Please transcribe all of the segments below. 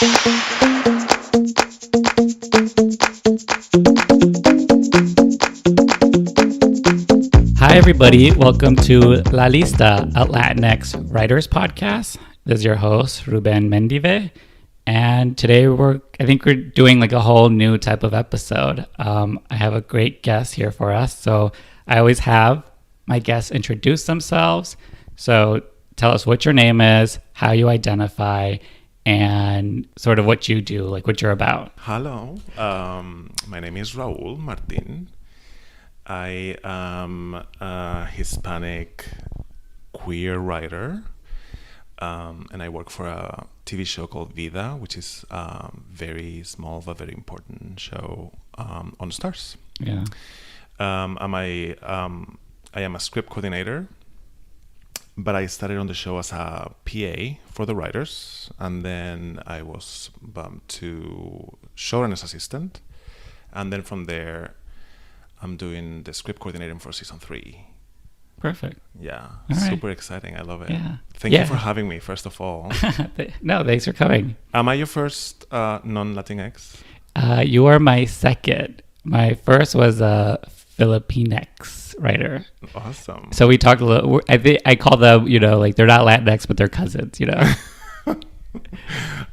Hi, everybody. Welcome to La Lista, a Latinx writers podcast. This is your host, Ruben Mendive. And today I think we're doing like a whole new type of episode. I have a great guest here for us. So I always have my guests introduce themselves. So tell us what your name is, how you identify, and sort of what you do, like what you're about. Hello, my name is Raul Martin. I am a Hispanic queer writer, and I work for a TV show called VIDA, which is a very small but very important show on Stars. Yeah. I am a script coordinator, but I started on the show as a PA for the writers, and then I was bumped to showrunner's assistant, and then from there I'm doing the script coordinating for season 3. Perfect. Yeah, all super right. exciting. I love it. Yeah. Thank you for having me, first of all. No, thanks for coming. Am I your first non-Latinx? You are my second. My first was a Filipinx writer. Awesome. So we talked a little. I call them, like they're not Latinx, but they're cousins.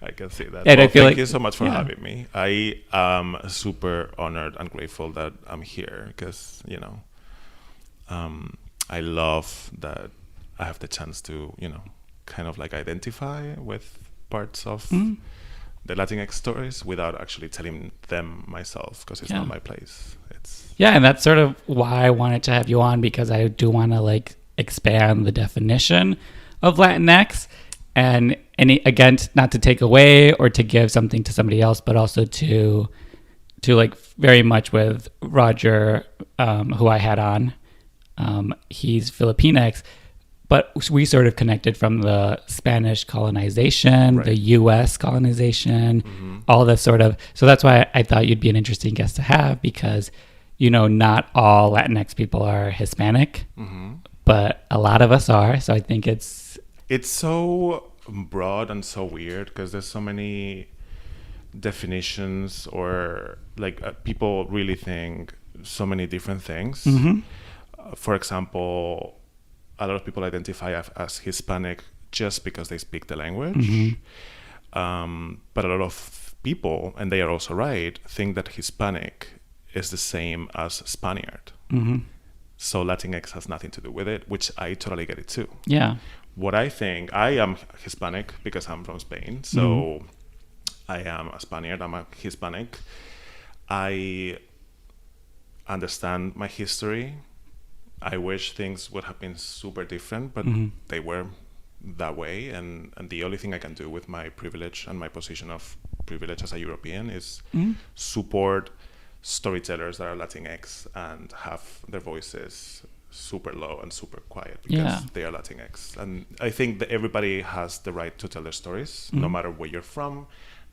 I can see that. And I feel thank like, you so much for having me. I am super honored and grateful that I'm here because, I love that I have the chance to, kind of like identify with parts of the Latinx stories without actually telling them myself because it's not my place. And that's sort of why I wanted to have you on, because I do want to like expand the definition of Latinx. And again, not to take away or to give something to somebody else, but also to like very much with Roger, who I had on. He's Filipinx, but we sort of connected from the Spanish colonization, right. The U.S. colonization, all this sort of. So that's why I thought you'd be an interesting guest to have, because, not all Latinx people are Hispanic, but a lot of us are. So I think it's so broad and so weird because there's so many definitions, or like people really think so many different things. For example, a lot of people identify as Hispanic just because they speak the language. But a lot of people, and they are also right, think that Hispanic is the same as Spaniard. So Latinx has nothing to do with it, which I totally get it too. Yeah. What I think, I am Hispanic because I'm from Spain. So I am a Spaniard, I'm a Hispanic. I understand my history. I wish things would have been super different, but they were that way. And the only thing I can do with my privilege and my position of privilege as a European is support storytellers that are Latinx and have their voices super low and super quiet because they are Latinx. And I think that everybody has the right to tell their stories, no matter where you're from,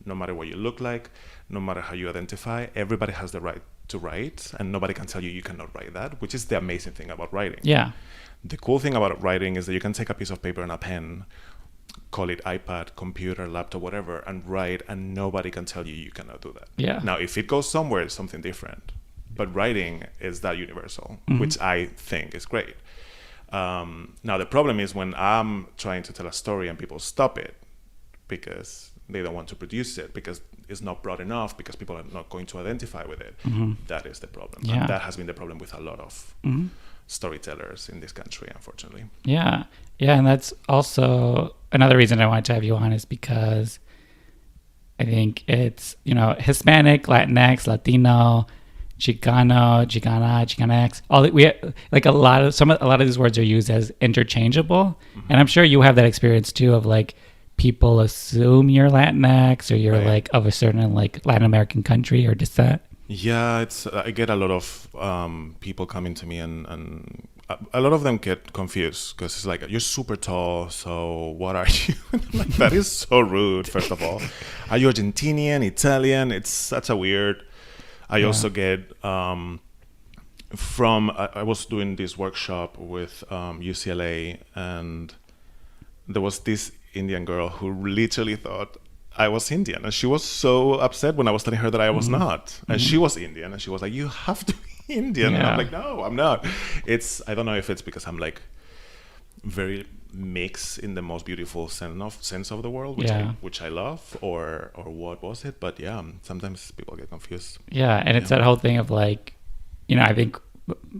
no matter what you look like, no matter how you identify. Everybody has the right to write, and nobody can tell you cannot write that, which is the amazing thing about writing. Yeah. The cool thing about writing is that you can take a piece of paper and a pen, call it iPad, computer, laptop, whatever, and write, and nobody can tell you cannot do that. Yeah. Now, if it goes somewhere, it's something different. But writing is that universal, which I think is great. Now, the problem is when I'm trying to tell a story and people stop it because they don't want to produce it, because it's not broad enough, because people are not going to identify with it. That is the problem. Yeah. And that has been the problem with a lot of storytellers in this country, unfortunately. Yeah. Yeah. And that's also another reason I wanted to have you on, is because I think it's, Hispanic, Latinx, Latino, Chicano, Chicana, Chicanx. A lot of these words are used as interchangeable, and I'm sure you have that experience too of like people assume you're Latinx or you're like of a certain like Latin American country or descent. Yeah, I get a lot of people coming to me and a lot of them get confused because it's like, you're super tall, so what are you? Like, that is so rude, first of all. Are you Argentinian, Italian? It's such a weird. I also get I was doing this workshop with UCLA, and there was this Indian girl who literally thought I was Indian, and she was so upset when I was telling her that I was not, and she was Indian, and she was like, "You have to be Indian," and I'm like, "No, I'm not." I don't know if it's because I'm like very mixed in the most beautiful sense of the world, which I love, or what was it? But yeah, sometimes people get confused. Yeah, and it's that whole thing of like, I think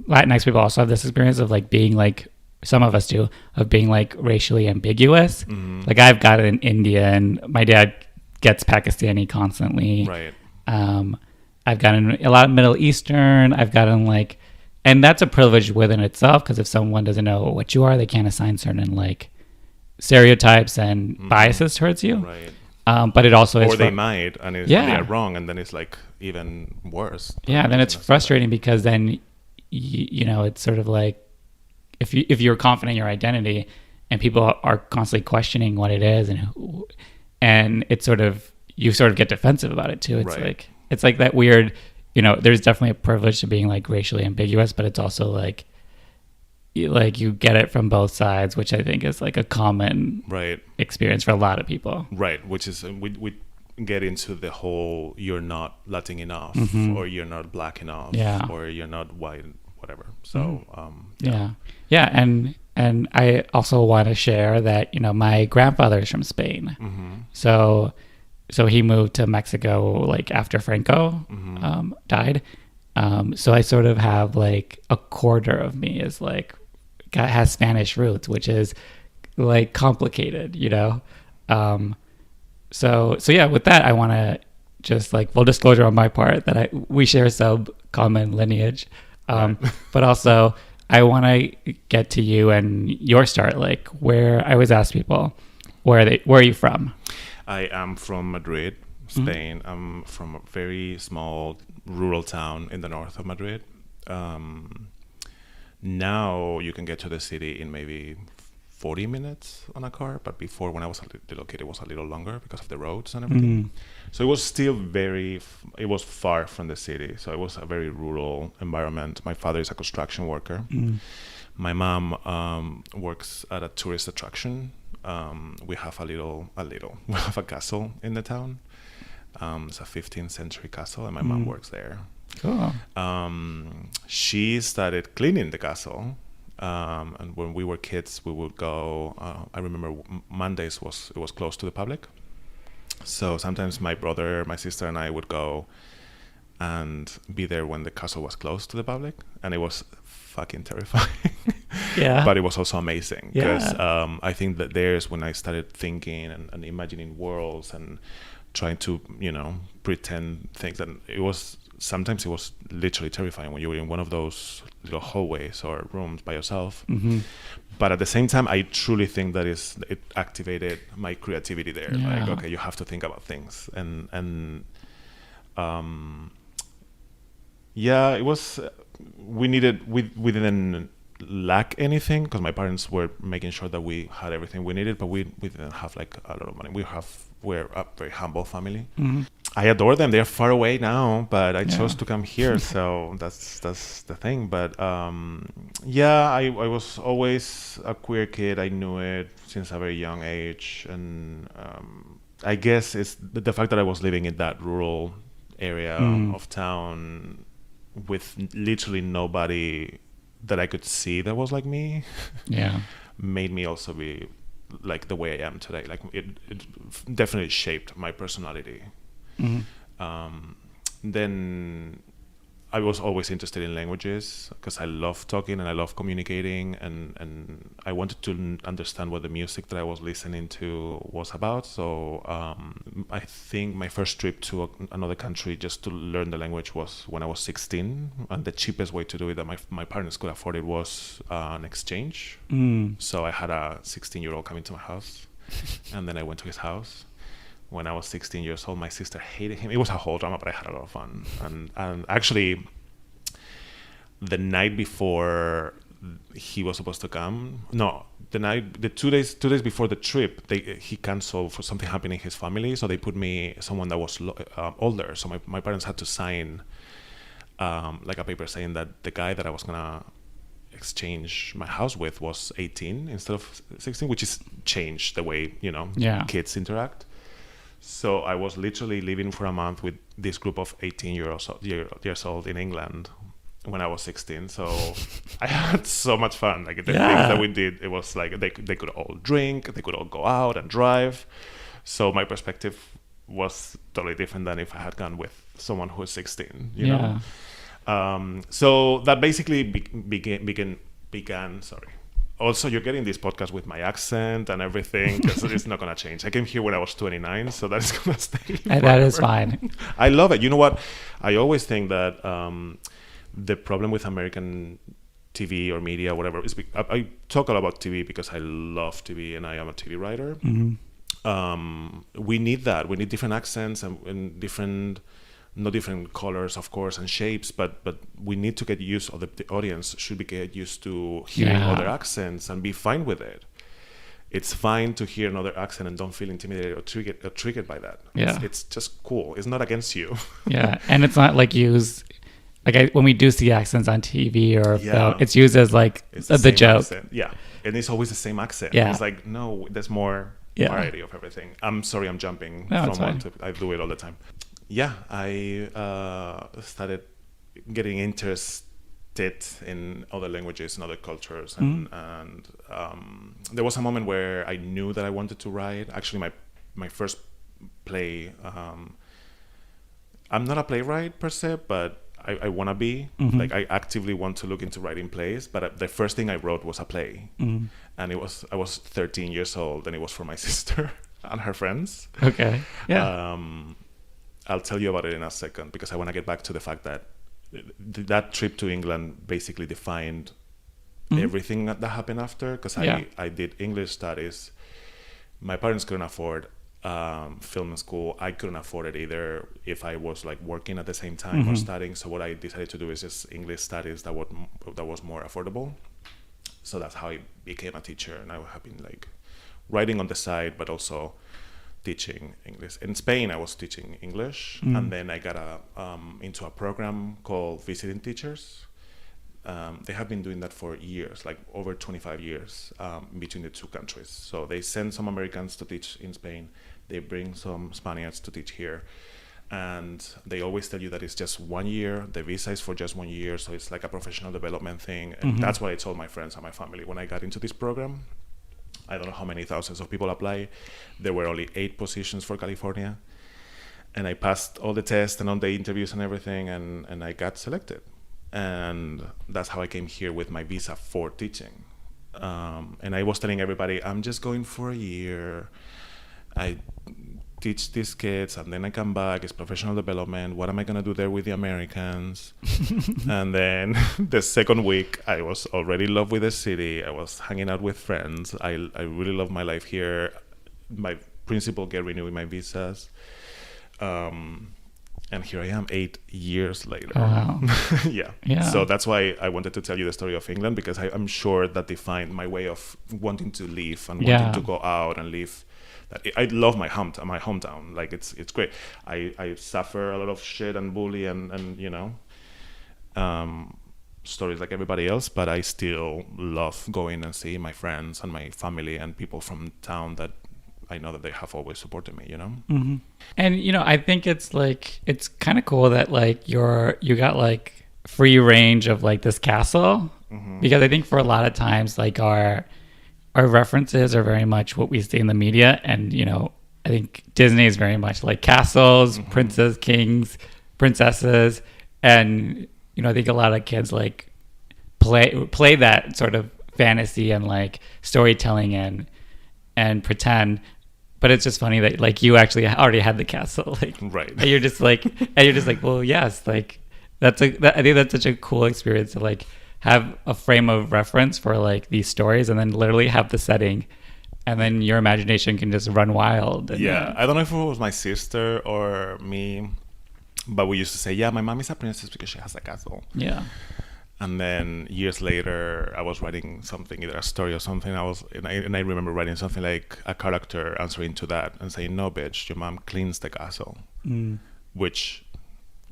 Latinx people also have this experience of like being like, some of us do, of being like racially ambiguous. Like I've got an Indian, my dad gets Pakistani constantly. Right. I've gotten a lot of Middle Eastern. I've gotten like, and that's a privilege within itself, because if someone doesn't know what you are, they can't assign certain like stereotypes and biases towards you. Right. But it also is, or they might, and they are wrong, and then it's like even worse. Yeah, then it's frustrating because then it's sort of like, if you're confident in your identity and people are constantly questioning what it is, and it's sort of, you sort of get defensive about it too. It's like that weird, there's definitely a privilege to being like racially ambiguous, but it's also like you get it from both sides, which I think is like a common experience for a lot of people. Right, which is we get into the whole, you're not Latin enough, or you're not black enough, or you're not white, whatever. So and I also want to share that my grandfather is from Spain. So he moved to Mexico like after Franco died. So I sort of have like a quarter of me is like has Spanish roots, which is like complicated, So yeah, with that, I want to just like full disclosure on my part that we share some common lineage. But also I want to get to you and your start, like where I always ask people, where are you from? I am from Madrid, Spain. I'm from a very small rural town in the north of Madrid. Now you can get to the city in maybe 40 minutes on a car, but before, when I was a little kid, it was a little longer because of the roads and everything. So it was still it was far from the city. So it was a very rural environment. My father is a construction worker. My mom works at a tourist attraction. We have we have a castle in the town. It's a 15th century castle, and my mom works there. Cool. She started cleaning the castle. And when we were kids, we would go. I remember Mondays it was closed to the public, so sometimes my brother, my sister, and I would go and be there when the castle was closed to the public, and it was fucking terrifying. Yeah. But it was also amazing because I think that there's when I started thinking and imagining worlds and trying to pretend things, and sometimes it was literally terrifying when you were in one of those little hallways or rooms by yourself. But at the same time, I truly think that it activated my creativity there. Like, okay, you have to think about things, and it was. We didn't lack anything because my parents were making sure that we had everything we needed, but we didn't have like a lot of money. We're a very humble family. I adore them. They're far away now, but I chose to come here, so that's the thing. But I was always a queer kid. I knew it since a very young age, and I guess it's the fact that I was living in that rural area of town with literally nobody that I could see that was like me. Made me also be like the way I am today. Like it definitely shaped my personality. Then I was always interested in languages because I love talking and I love communicating, and I wanted to understand what the music that I was listening to was about. So I think my first trip to another country just to learn the language was when I was 16, and the cheapest way to do it that my parents could afford it was an exchange. So I had a 16-year-old come into my house, and then I went to his house. When I was 16 years old, my sister hated him. It was a whole drama, but I had a lot of fun. And actually, the night before he was supposed to come, the 2 days before the trip, he canceled for something happening in his family. So they put someone that was older. So my parents had to sign like a paper saying that the guy that I was gonna exchange my house with was 18 instead of 16, which is changed the way kids interact. So I was literally living for a month with this group of 18 years old in England when I was 16. So I had so much fun. Like the things that we did, it was like they could all drink, they could all go out and drive. So my perspective was totally different than if I had gone with someone who was 16, you know? So that basically began, sorry. Also, you're getting this podcast with my accent and everything, because it's not going to change. I came here when I was 29, so that is going to stay forever. That is fine. I love it. You know what? I always think that the problem with American TV or media, whatever, is I talk a lot about TV because I love TV and I am a TV writer. Mm-hmm. We need that. We need different accents and different... not different colors, of course, and shapes, but we need to get used, or the audience should get used to hearing other accents and be fine with it. It's fine to hear another accent and don't feel intimidated or triggered by that. Yeah. It's just cool. It's not against you. Yeah, and it's not like when we do see accents on TV or film, it's used as like the joke. Accent. Yeah, and it's always the same accent. Yeah. It's like, no, there's more variety of everything. I'm sorry, I'm jumping from one to... I do it all the time. Yeah, I started getting interested in other languages and other cultures, and there was a moment where I knew that I wanted to write. Actually, my first play. I'm not a playwright per se, but I want to be. Mm-hmm. Like I actively want to look into writing plays. But the first thing I wrote was a play, and I was 13 years old, and it was for my sister and her friends. Okay. Yeah. I'll tell you about it in a second, because I want to get back to the fact that that trip to England basically defined everything that happened after, because I did English studies. My parents couldn't afford film school. I couldn't afford it either if I was like working at the same time or studying. So what I decided to do is just English studies that was more affordable. So that's how I became a teacher, and I have been like writing on the side, but also teaching English. In Spain, I was teaching English, and then I got into a program called Visiting Teachers. They have been doing that for years, like over 25 years, between the two countries. So they send some Americans to teach in Spain. They bring some Spaniards to teach here. And they always tell you that it's just 1 year. The visa is for just 1 year. So it's like a professional development thing. And that's what I told my friends and my family when I got into this program. I don't know how many thousands of people apply. There were only 8 positions for California. And I passed all the tests and all the interviews and everything, and I got selected. And that's how I came here with my visa for teaching. And I was telling everybody, I'm just going for a year. I teach these kids, and then I come back. It's professional development. What am I going to do there with the Americans? And then the second week, I was already in love with the city. I was hanging out with friends. I really love my life here. My principal get renewing my visas. And here I am 8 years later. Oh, wow. Yeah. So that's why I wanted to tell you the story of England, because I'm sure that defined my way of wanting to leave and wanting to go out and live. I love my hometown. Like it's great. I suffer a lot of shit and bully and you know, stories like everybody else, but I still love going and seeing my friends and my family and people from town that I know that they have always supported me, you know? Mm-hmm. And, you know, I think it's like, it's kind of cool that like you got like free range of like this castle, because I think for a lot of times, like our references are very much what we see in the media. And, you know, I think Disney is very much like castles, princes, kings, princesses. And, you know, I think a lot of kids like play that sort of fantasy and like storytelling and pretend. But it's just funny that like you actually already had the castle, like, right? And you're just like, well, yes, like I think that's such a cool experience to like have a frame of reference for like these stories, and then literally have the setting, and then your imagination can just run wild. And, I don't know if it was my sister or me, but we used to say, yeah, my mom is a princess because she has a castle. Yeah. And then years later, I was writing something, either a story or something. And I remember writing something like a character answering to that and saying, "No, bitch, your mom cleans the castle," which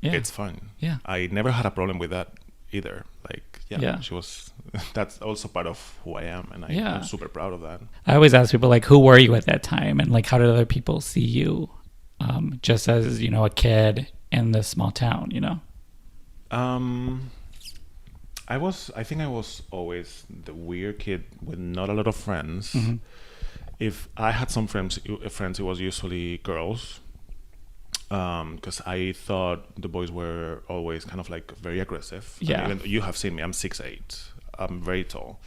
it's fun. Yeah, I never had a problem with that either. Like, she was. That's also part of who I am, and I'm super proud of that. I always ask people like, who were you at that time, and like, how did other people see you just as, you know, a kid in this small town, you know? I think I was always the weird kid with not a lot of friends. Mm-hmm. If I had some friends, it was usually girls. Because I thought the boys were always kind of like very aggressive. Yeah. And even, you have seen me, I'm 6'8". I'm very tall.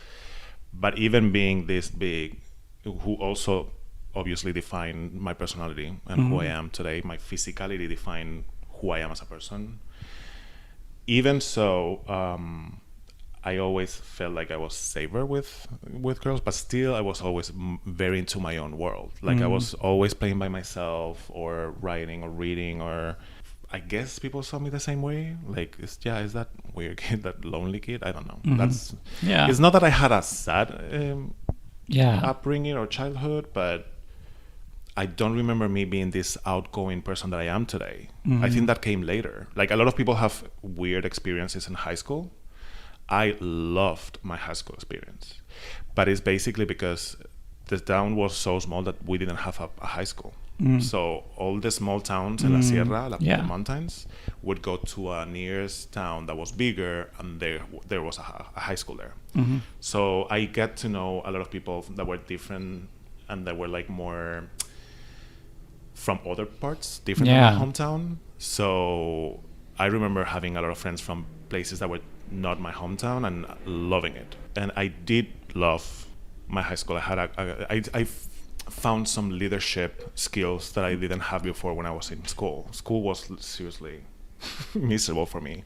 But even being this big, who also obviously defined my personality and who I am today, my physicality defined who I am as a person. Even so, I always felt like I was safer with girls, but still I was always very into my own world. Like I was always playing by myself or writing or reading, or I guess people saw me the same way. Like, is that weird kid, that lonely kid? I don't know. It's not that I had a sad upbringing or childhood, but I don't remember me being this outgoing person that I am today. I think that came later. Like a lot of people have weird experiences in high school. I loved my high school experience, but it's basically because the town was so small that we didn't have a high school. So all the small towns in La Sierra, the mountains, would go to a nearest town that was bigger, and there was a high school there. So I get to know a lot of people that were different and that were like more from other parts, different from my hometown. So I remember having a lot of friends from places that were not my hometown and loving it. And I did love my high school. I had I found some leadership skills that I didn't have before when I was in school. School was seriously miserable for me.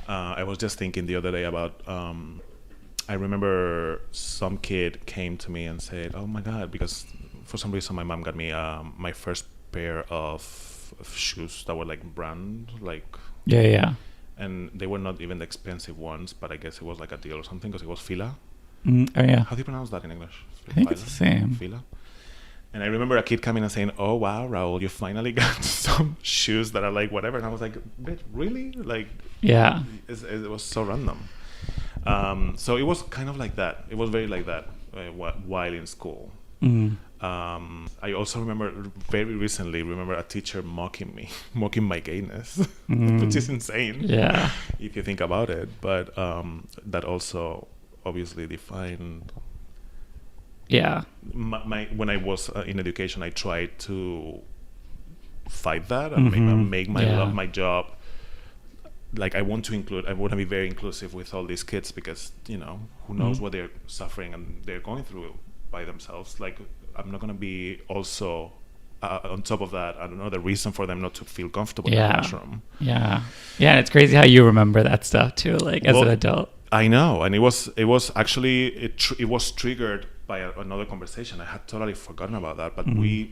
I was just thinking the other day about I remember some kid came to me and said, "Oh my God," because for some reason my mom got me my first pair of shoes that were like brand, like and they were not even the expensive ones, but I guess it was like a deal or something because it was Fila. How do you pronounce that in English? I think it's the same. Fila. And I remember a kid coming and saying, "Oh wow, Raul, you finally got some shoes that are like whatever." And I was like, "Bitch, really?" Like, it was so random. So it was kind of like that. It was very like that while in school. I also remember very recently a teacher mocking my gayness, which is insane. Yeah, if you think about it. But that also obviously defined. Yeah, my when I was in education, I tried to fight that and make my job. Like I want to be very inclusive with all these kids because who knows what they're suffering and they're going through by themselves. Like I'm not going to be also on top of that, I don't know, the reason for them not to feel comfortable in the classroom. Yeah, it's crazy how you remember that stuff too, like as an adult. I know, and it was actually it was triggered by another conversation. I had totally forgotten about that, but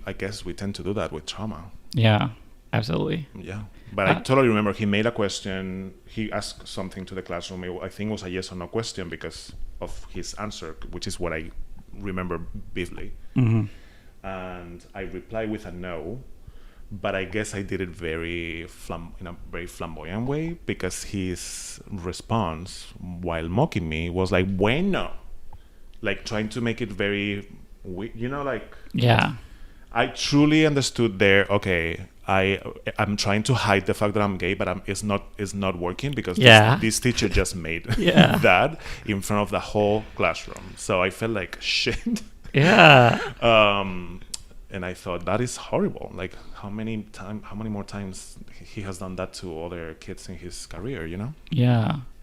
I guess we tend to do that with trauma. Yeah, absolutely. Yeah, but I totally remember he made a question. He asked something to the classroom. I think it was a yes or no question because of his answer, which is what I remember vividly. And I replied with a no, but I guess I did it in a very flamboyant way because his response while mocking me was like bueno, like trying to make it very like I truly understood there. Okay, I'm trying to hide the fact that I'm gay, but it's not working because this teacher just made that in front of the whole classroom. So I felt like shit. And I thought that is horrible. Like how many more times he has done that to other kids in his career,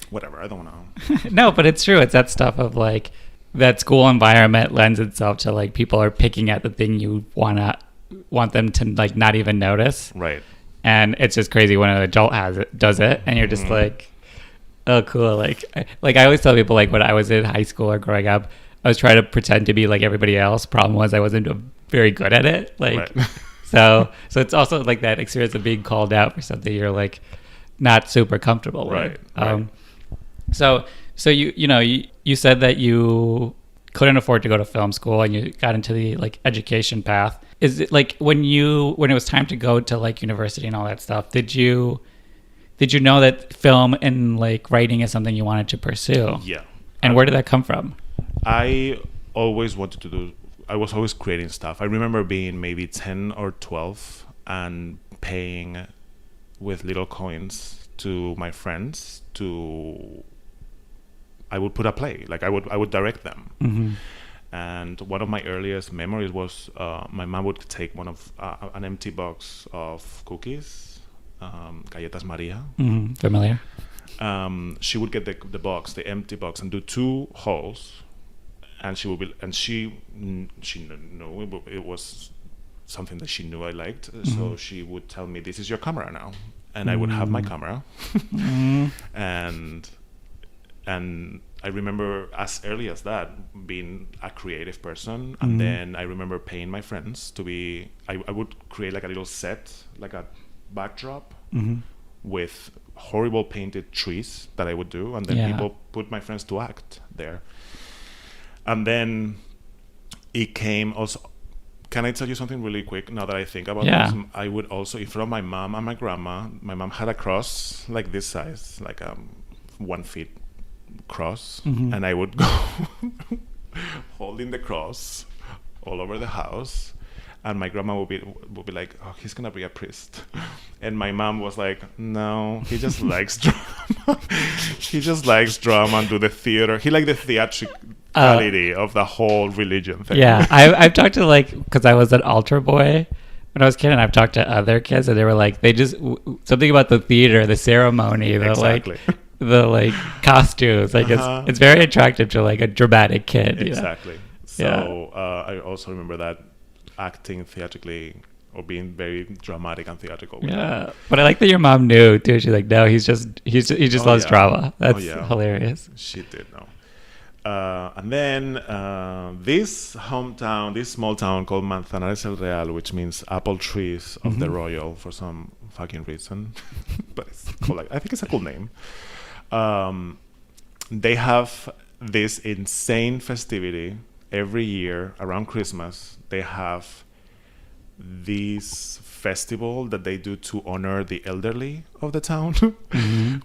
whatever, I don't know. No, but it's true. It's that stuff of like that school environment lends itself to like people are picking at the thing you want them to like not even notice, right? And it's just crazy when an adult does it and you're just like, oh cool. Like I always tell people, like when I was in high school or growing up, I was trying to pretend to be like everybody else. Problem was I wasn't very good at it. Like, right. so it's also like that experience of being called out for something you're like not super comfortable with. Right. So you said that you couldn't afford to go to film school and you got into the like education path. Is it like when it was time to go to like university and all that stuff, did you know that film and like writing is something you wanted to pursue? Yeah. And where did that come from? I always wanted to I was always creating stuff. I remember being maybe 10 or 12 and paying with little coins to my friends to. I would put a play, like I would direct them. Mm-hmm. And one of my earliest memories was my mom would take an empty box of cookies, galletas Maria. Mm-hmm. Familiar. She would get the empty box, and do 2 holes, and she knew it was something that she knew I liked. Mm-hmm. So she would tell me, "This is your camera now," and I would have my camera, and I remember as early as that being a creative person. And then I remember paying my friends to be, I would create like a little set, like a backdrop with horrible painted trees that I would do. And then people put my friends to act there. And then it came also, can I tell you something really quick now that I think about this? I would also, in front of my mom and my grandma, my mom had a cross like this size, like 1 foot cross, and I would go holding the cross all over the house, and my grandma would be like, "Oh, he's gonna be a priest," and my mom was like, "No, he just likes drama. He just likes drama and do the theater. He liked the theatricality of the whole religion thing." Yeah, I've talked to, like, because I was an altar boy when I was a kid, and I've talked to other kids, and they were like, they just something about the theater, the ceremony, the exactly. like. The like costumes, like it's very attractive to like a dramatic kid. Exactly. So I also remember that acting theatrically or being very dramatic and theatrical. Yeah, but I like that your mom knew too. She's like, no, he just loves drama. That's hilarious. She did know. And then this small town called Manzanares el Real, which means apple trees of the royal for some fucking reason, but it's cool. Like, I think it's a cool name. They have this insane festivity every year around Christmas. They have this festival that they do to honor the elderly of the town,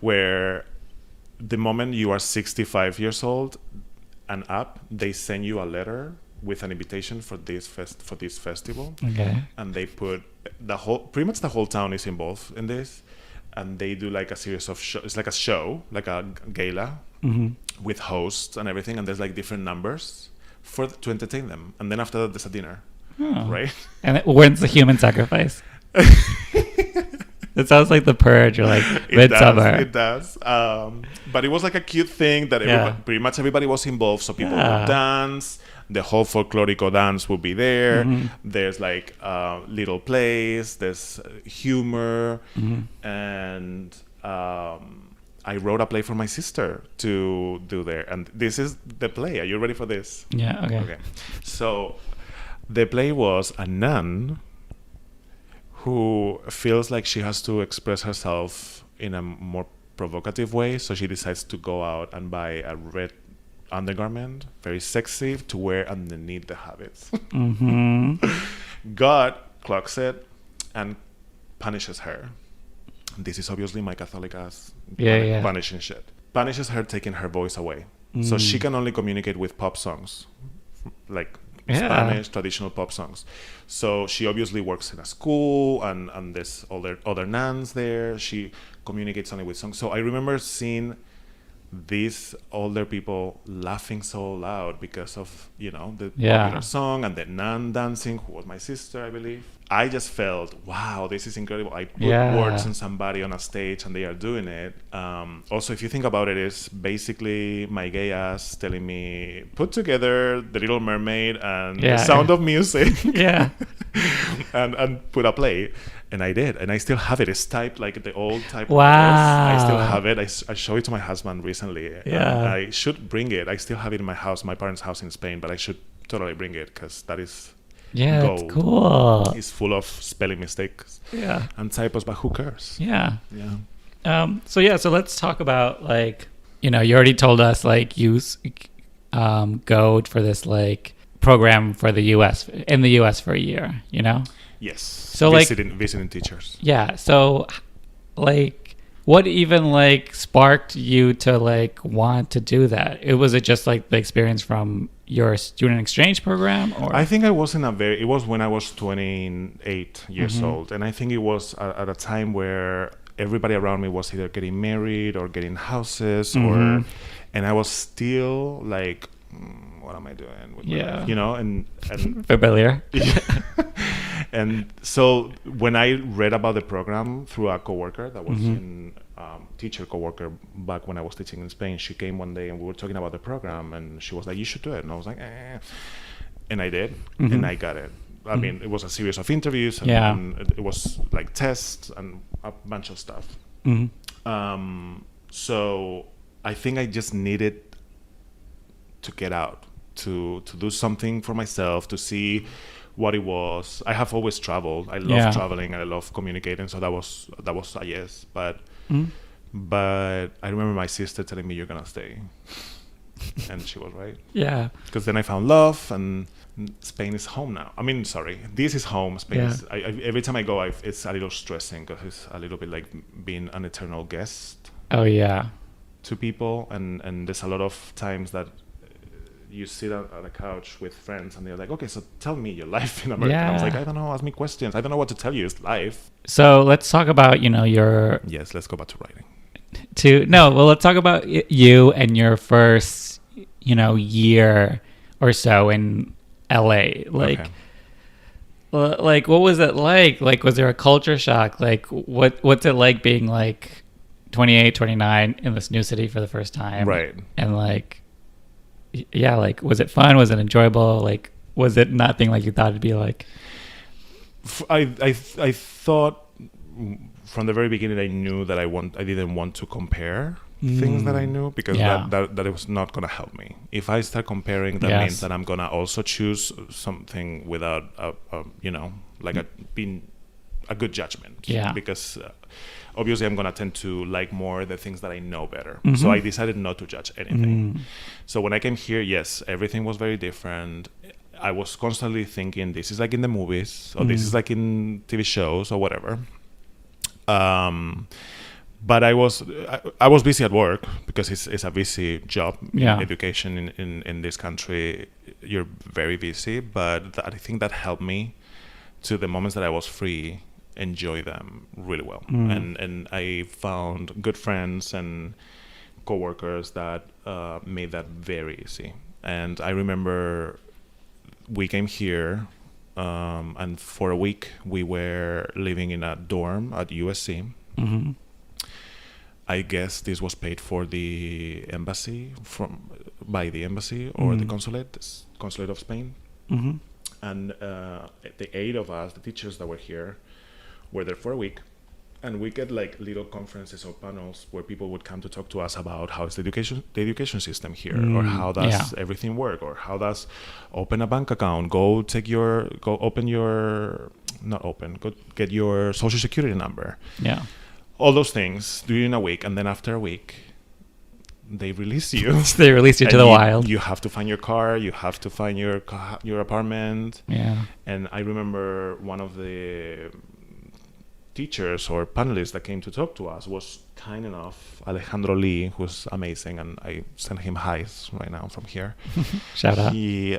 where the moment you are 65 years old and up, they send you a letter with an invitation for this festival. Okay. And they put pretty much the whole town is involved in this. And they do like a series of shows. It's like a show, like a gala, with hosts and everything. And there's like different numbers to entertain them. And then after that, there's a dinner, right? And when's the human sacrifice? It sounds like The Purge or like Midsummer. It does. But it was like a cute thing that pretty much everybody was involved. So people would dance. The whole folklorico dance will be there. There's like little plays. There's humor. And I wrote a play for my sister to do there. And this is the play. Are you ready for this? Yeah, okay. So the play was a nun who feels like she has to express herself in a more provocative way. So she decides to go out and buy a red undergarment, very sexy, to wear underneath the habits. God clocks it and punishes her. This is obviously my Catholic ass punishing shit. Punishes her, taking her voice away. So she can only communicate with pop songs, like Spanish traditional pop songs. So she obviously works in a school, and there's other nuns there. She communicates only with songs. So I remember seeing these older people laughing so loud because of the popular song and the nun dancing, who was my sister, I believe. I just felt, wow, this is incredible. I put words on somebody on a stage and they are doing it. Also, if you think about it, it's basically my gay ass telling me, put together The Little Mermaid and The Sound of Music and put a play. And I did, and I still have it. It's typed like the old type. Wow! I still have it. I showed it to my husband recently. I should bring it. I still have it in my house, my parents' house in Spain, but I should totally bring it because that is gold. It's cool. It's full of spelling mistakes. And typos, but who cares? So let's talk about, like, you already told us, like, you go for this like program for the U.S. in the U.S. for a year. Yes. So visiting teachers. Yeah. So, like, what even like sparked you to like want to do that? Was it just like the experience from your student exchange program? Or I think I was it was when I was 28 years old. And I think it was at a time where everybody around me was either getting married or getting houses and I was still like, what am I doing with my life? You know, and familiar. And so when I read about the program through a coworker that was in teacher coworker back when I was teaching in Spain, she came one day and we were talking about the program and she was like, you should do it. And I was like, and I did, and I got it. I mean, it was a series of interviews and it was like tests and a bunch of stuff. So I think I just needed to get out, to do something for myself, to see what it was. I have always traveled. I love traveling and I love communicating. So that was a yes. But I remember my sister telling me, you're going to stay. And she was right. Yeah. Because then I found love and Spain is home now. I mean, sorry, this is home. Spain is, every time I go, it's a little stressing because it's a little bit like being an eternal guest. Oh, yeah. To people. And there's a lot of times that you sit on a couch with friends and they're like, okay, so tell me your life in America. I was like, I don't know, ask me questions. I don't know what to tell you. It's life. So let's talk about, your... Yes, let's go back to writing. Let's talk about you and your first, year or so in LA. Like, what was it like? Like, was there a culture shock? Like, what's it like being like 28, 29 in this new city for the first time? Right. And like, yeah, like, was it fun? Was it enjoyable? Like, was it nothing like you thought it'd be like? I thought from the very beginning I knew that I didn't want to compare things that I knew because that it was not going to help me. If I start comparing, that means that I'm going to also choose something without being a good judgment. Yeah. Because obviously I'm going to tend to like more the things that I know better. So I decided not to judge anything. So when I came here, yes, everything was very different. I was constantly thinking, this is like in the movies, or this is like in TV shows, or whatever. But I was busy at work because it's a busy job. Education in this country, you're very busy. But I think that helped me to the moments that I was free, enjoy them really well. And I found good friends and coworkers that made that very easy. And I remember we came here, and for a week we were living in a dorm at USC. I guess this was paid for the embassy by the embassy or the consulate of Spain. And the 8 of us, the teachers that were here, were there for a week. And we get like little conferences or panels where people would come to talk to us about how is the education system here, or how does everything work, or how does open a bank account, go get your social security number. Yeah. All those things during a week, and then after a week, they release you. They release you to the wild. You have to find your car. You have to find your apartment. Yeah. And I remember one of the teachers or panelists that came to talk to us was kind enough, Alejandro Lee, who's amazing, and I send him highs right now from here. Shout out. He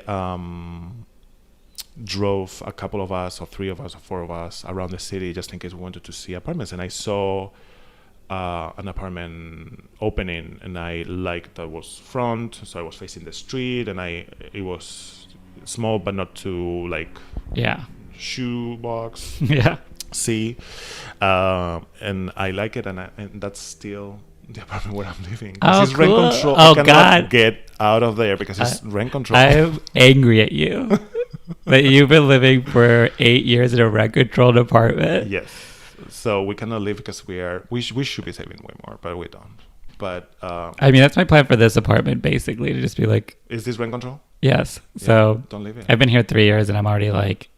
drove a couple of us, or 3 of us, or 4 of us around the city just in case we wanted to see apartments. And I saw an apartment opening, and I liked that was front, so I was facing the street, and it was small but not too like shoebox. See, and I like it, and that's still the apartment where I'm living. Oh, it's cool. Rent control. Oh, I cannot get out of there because it's rent control. I'm angry at you that you've been living for 8 years in a rent-controlled apartment. Yes, so we cannot live because we should be saving way more, but we don't. But I mean, that's my plan for this apartment, basically, to just be like, is this rent control? Yes. Yeah, so don't live it. I've been here 3 years, and I'm already like,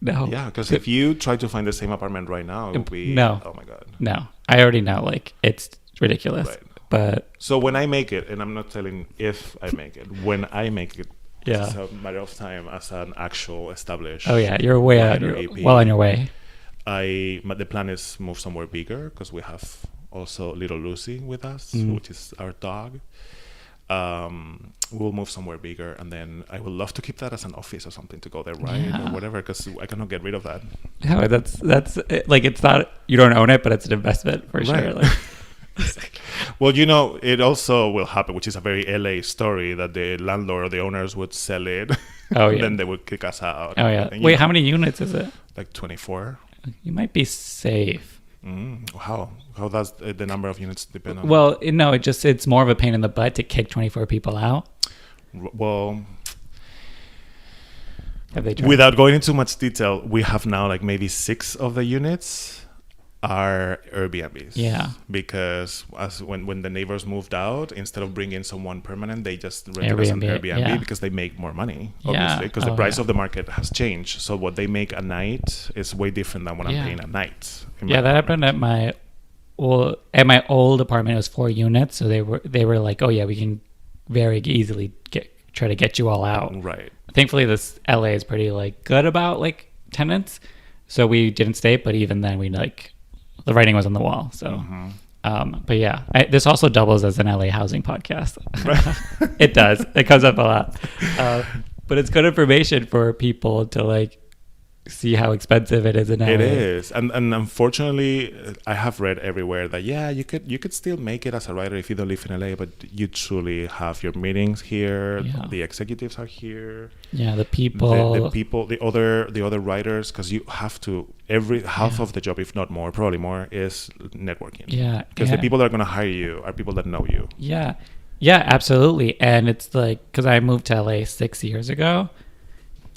no. Yeah, because if you try to find the same apartment right now, it would be oh my god. No, I already know, like, it's ridiculous. Right. But so when I make it, and I'm not telling if I make it, when I make it, it's a matter of time as an actual established. Oh yeah, you're way out. You're well on your way. The plan is move somewhere bigger because we have also little Lucy with us, which is our dog. we'll move somewhere bigger, and then I would love to keep that as an office or something to go there, right? Yeah. Or whatever, because I cannot get rid of that. Yeah, that's like, it's not, you don't own it, but it's an investment for sure. Right. Like, Well, you know, it also will happen, which is a very LA story, that the landlord or the owners would sell it. Oh, yeah. Then they would kick us out. oh yeah. And, Wait, how many units is it? Like 24. You might be safe. How does the number of units depend on? Well, no, it's more of a pain in the butt to kick 24 people out. Well, Have they tried? without going into much detail, we have now like maybe 6 of the units are Airbnbs. Yeah. Because when the neighbors moved out, instead of bringing someone permanent, they just rent it as an Airbnb, Airbnb yeah. because they make more money, Yeah. obviously, because the Oh, price yeah. of the market has changed. So what they make a night is way different than what I'm Yeah. paying a night. in my Yeah, that apartment. happened at my old apartment. It was 4 units, so they were like, oh yeah, we can very easily try to get you all out. Right. Thankfully, this LA is pretty like good about like tenants, so we didn't stay. But even then, we like the writing was on the wall. So, but yeah, this also doubles as an LA housing podcast. It does. It comes up a lot, but it's good information for people to like see how expensive it is in LA. It is, and unfortunately, I have read everywhere that you could still make it as a writer if you don't live in LA, but you truly have your meetings here. Yeah. The executives are here. Yeah, the people. The people, the other writers, because you have to half of the job, if not more, probably more, is networking. Yeah, because the people that are going to hire you are people that know you. Yeah, yeah, absolutely. And it's like, because I moved to LA 6 years ago.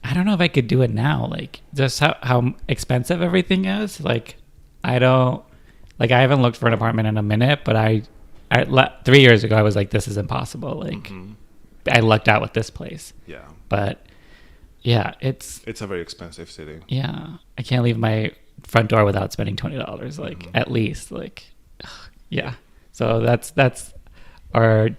I don't know if I could do it now. Like, just how expensive everything is. Like, I haven't looked for an apartment in a minute, but 3 years ago, I was like, this is impossible. Like, I lucked out with this place. Yeah. But yeah, it's a very expensive city. Yeah. I can't leave my front door without spending $20, like, at least. Like, yeah. So that's our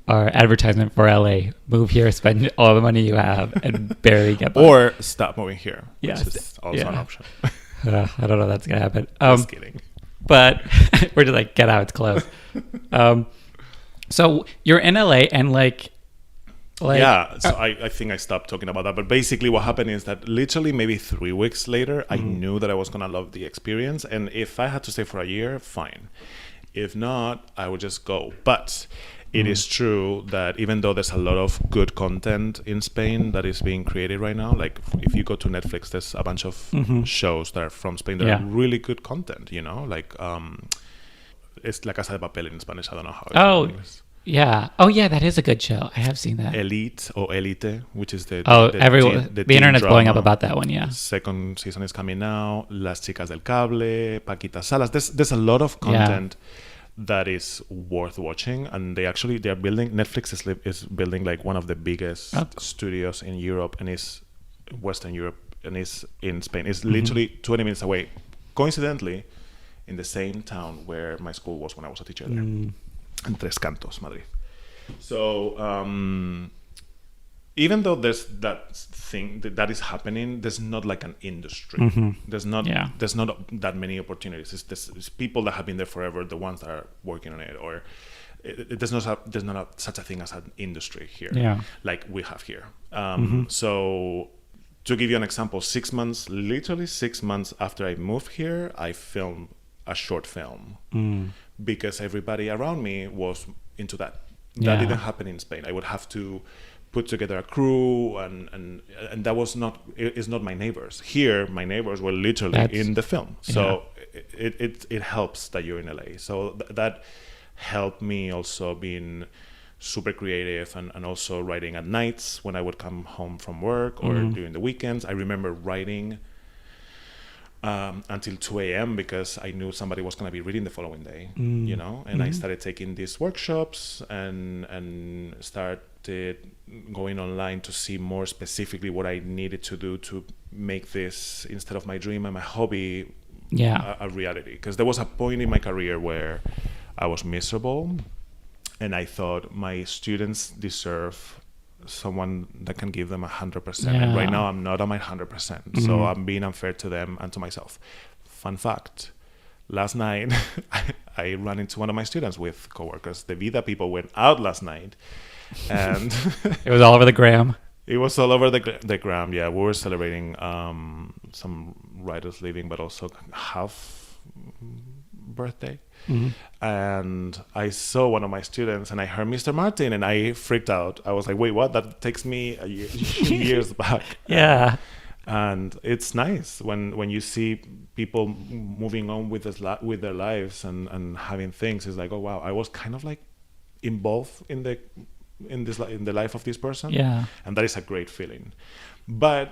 advertisement for LA. Move here, spend all the money you have, and barely get by. Or stop moving here, Yeah, which is also an option. I don't know if that's going to happen. Just kidding. But we're just like, get out, it's closed. So you're in LA and like yeah, so I think I stopped talking about that. But basically what happened is that literally maybe 3 weeks later, I knew that I was going to love the experience. And if I had to stay for a year, fine. If not, I would just go. But it is true that even though there's a lot of good content in Spain that is being created right now, like if you go to Netflix, there's a bunch of shows that are from Spain that are really good content, you know, like it's La Casa de Papel in Spanish. I don't know how it's in English. Yeah. Oh, yeah, that is a good show. I have seen that. Elite or Elite, which is the internet's blowing up about that one, yeah. Second season is coming now. Las Chicas del Cable, Paquita Salas. There's a lot of content that is worth watching, and they are building. Netflix is building like one of the biggest studios in Europe, and is Western Europe, and is in Spain. It's literally 20 minutes away, coincidentally, in the same town where my school was when I was a teacher there, in Tres Cantos, Madrid. So even though there's that thing that is happening, there's not like an industry. There's not that many opportunities. It's people that have been there forever, the ones that are working on it, or there's not such a thing as an industry here, like we have here. So to give you an example, literally 6 months after I moved here, I filmed a short film because everybody around me was into that. That didn't happen in Spain. I would have to put together a crew, and that was it's not my neighbors. Here, my neighbors were literally in the film. So it helps that you're in LA. So that helped me also being super creative and also writing at nights when I would come home from work or during the weekends. I remember writing until 2 a.m. because I knew somebody was going to be reading the following day, you know, and I started taking these workshops and started going online to see more specifically what I needed to do to make this, instead of my dream and my hobby, a reality. Because there was a point in my career where I was miserable, and I thought my students deserve someone that can give them 100%. And right now I'm not on my 100%. So I'm being unfair to them and to myself. Fun fact, last night I ran into one of my students with coworkers. The VIDA people went out last night, and It was all over the gram. it was all over the gram. Yeah, we were celebrating some writers leaving, but also half birthday. Mm-hmm. And I saw one of my students, and I heard Mr. Martin, and I freaked out. I was like, "Wait, what? That takes me years back." Yeah. And it's nice when you see people moving on with their lives and having things. It's like, oh wow, I was kind of like involved in the life of this person. Yeah. And that is a great feeling. But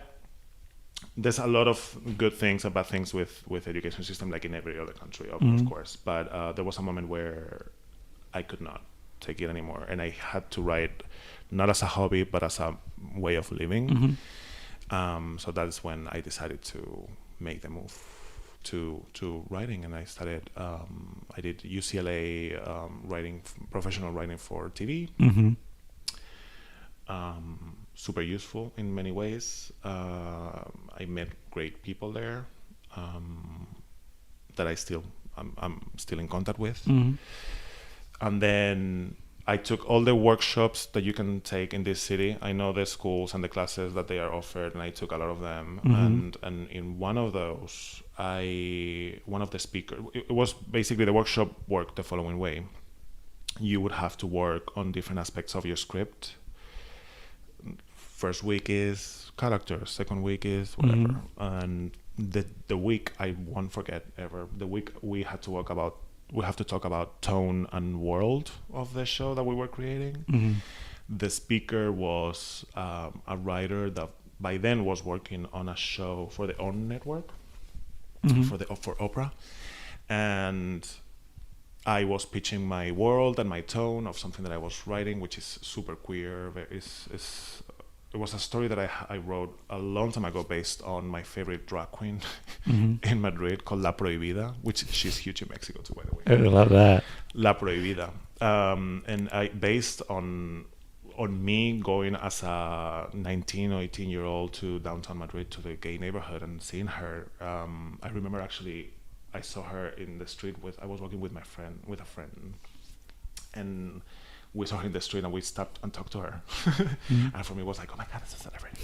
there's a lot of good things and bad things with education system, like in every other country, of course. But there was a moment where I could not take it anymore, and I had to write not as a hobby but as a way of living. Mm-hmm. So that's when I decided to make the move to writing, and I started. I did UCLA professional writing for TV. Mm-hmm. Super useful in many ways. I met great people there that I'm still in contact with. Mm-hmm. And then I took all the workshops that you can take in this city. I know the schools and the classes that they are offered, and I took a lot of them. Mm-hmm. And in one of those, one of the speakers, it was basically the workshop worked the following way. You would have to work on different aspects of your script. First week is characters, second week is whatever. And the week I won't forget ever. The week we have to talk about tone and world of the show that we were creating. Mm-hmm. The speaker was a writer that by then was working on a show for the non-Network, for Oprah, and I was pitching my world and my tone of something that I was writing, which is super queer. It was a story that I wrote a long time ago based on my favorite drag queen in Madrid called La Prohibida, which she's huge in Mexico too, by the way. I love that. La Prohibida. And I based on me going as a 19 or 18-year-old to downtown Madrid to the gay neighborhood and seeing her. I remember actually I saw her in the street I was walking with a friend, and we saw her in the street and we stopped and talked to her. And for me it was like, oh my God, it's a celebrity.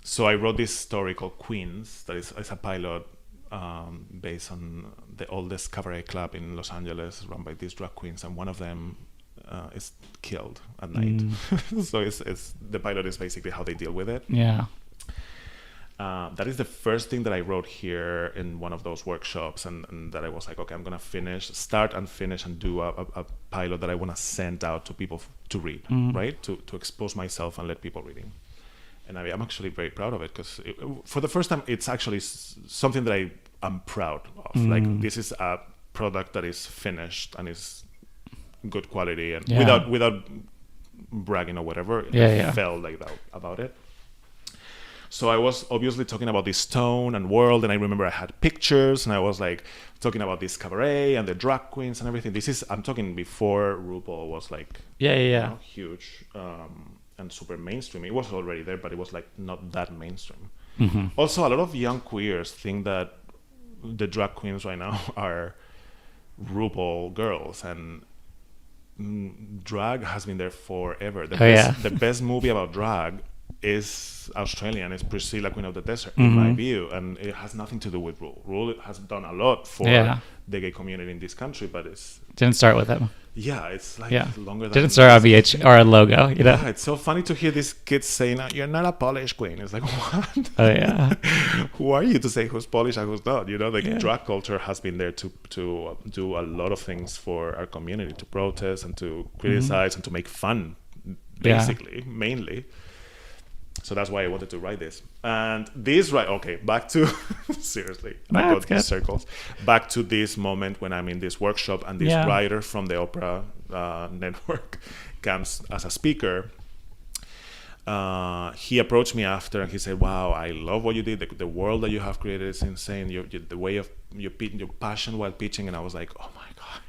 So I wrote this story called Queens that is a pilot based on the oldest cabaret club in Los Angeles, run by these drag queens, and one of them is killed at night. So it's the pilot is basically how they deal with it. Yeah. That is the first thing that I wrote here in one of those workshops, and that I was like, okay, I'm gonna start and finish and do a pilot that I want to send out to people to read, right? To expose myself and let people reading. And I'm actually very proud of it, because for the first time, it's actually something that I am proud of. Like, this is a product that is finished and is good quality, and without bragging or whatever. I felt like that about it. So I was obviously talking about this tone and world, and I remember I had pictures, and I was like talking about this cabaret and the drag queens and everything. I'm talking before RuPaul was like huge and super mainstream. It was already there, but it was like not that mainstream. Also, a lot of young queers think that the drag queens right now are RuPaul girls, and drag has been there forever. The best movie about drag is Australian. It's Priscilla, Queen of the Desert, in my view, and it has nothing to do with Rule. Rule has done a lot for the gay community in this country, but it's didn't start with him. Yeah, it's like longer than didn't start on VH or a logo. You know, it's so funny to hear these kids saying, "You're not a Polish queen." It's like, what? Oh yeah. Who are you to say who's Polish and who's not? You know, the drag culture has been there to do a lot of things for our community, to protest and to criticize and to make fun, basically, mainly. So that's why I wanted to write this. And this, back to, seriously, I got these circles. Back to this moment when I'm in this workshop and this writer from the Opera network comes as a speaker. He approached me after and he said, wow, I love what you did. The world that you have created is insane. The way of your passion while pitching. And I was like, oh my God,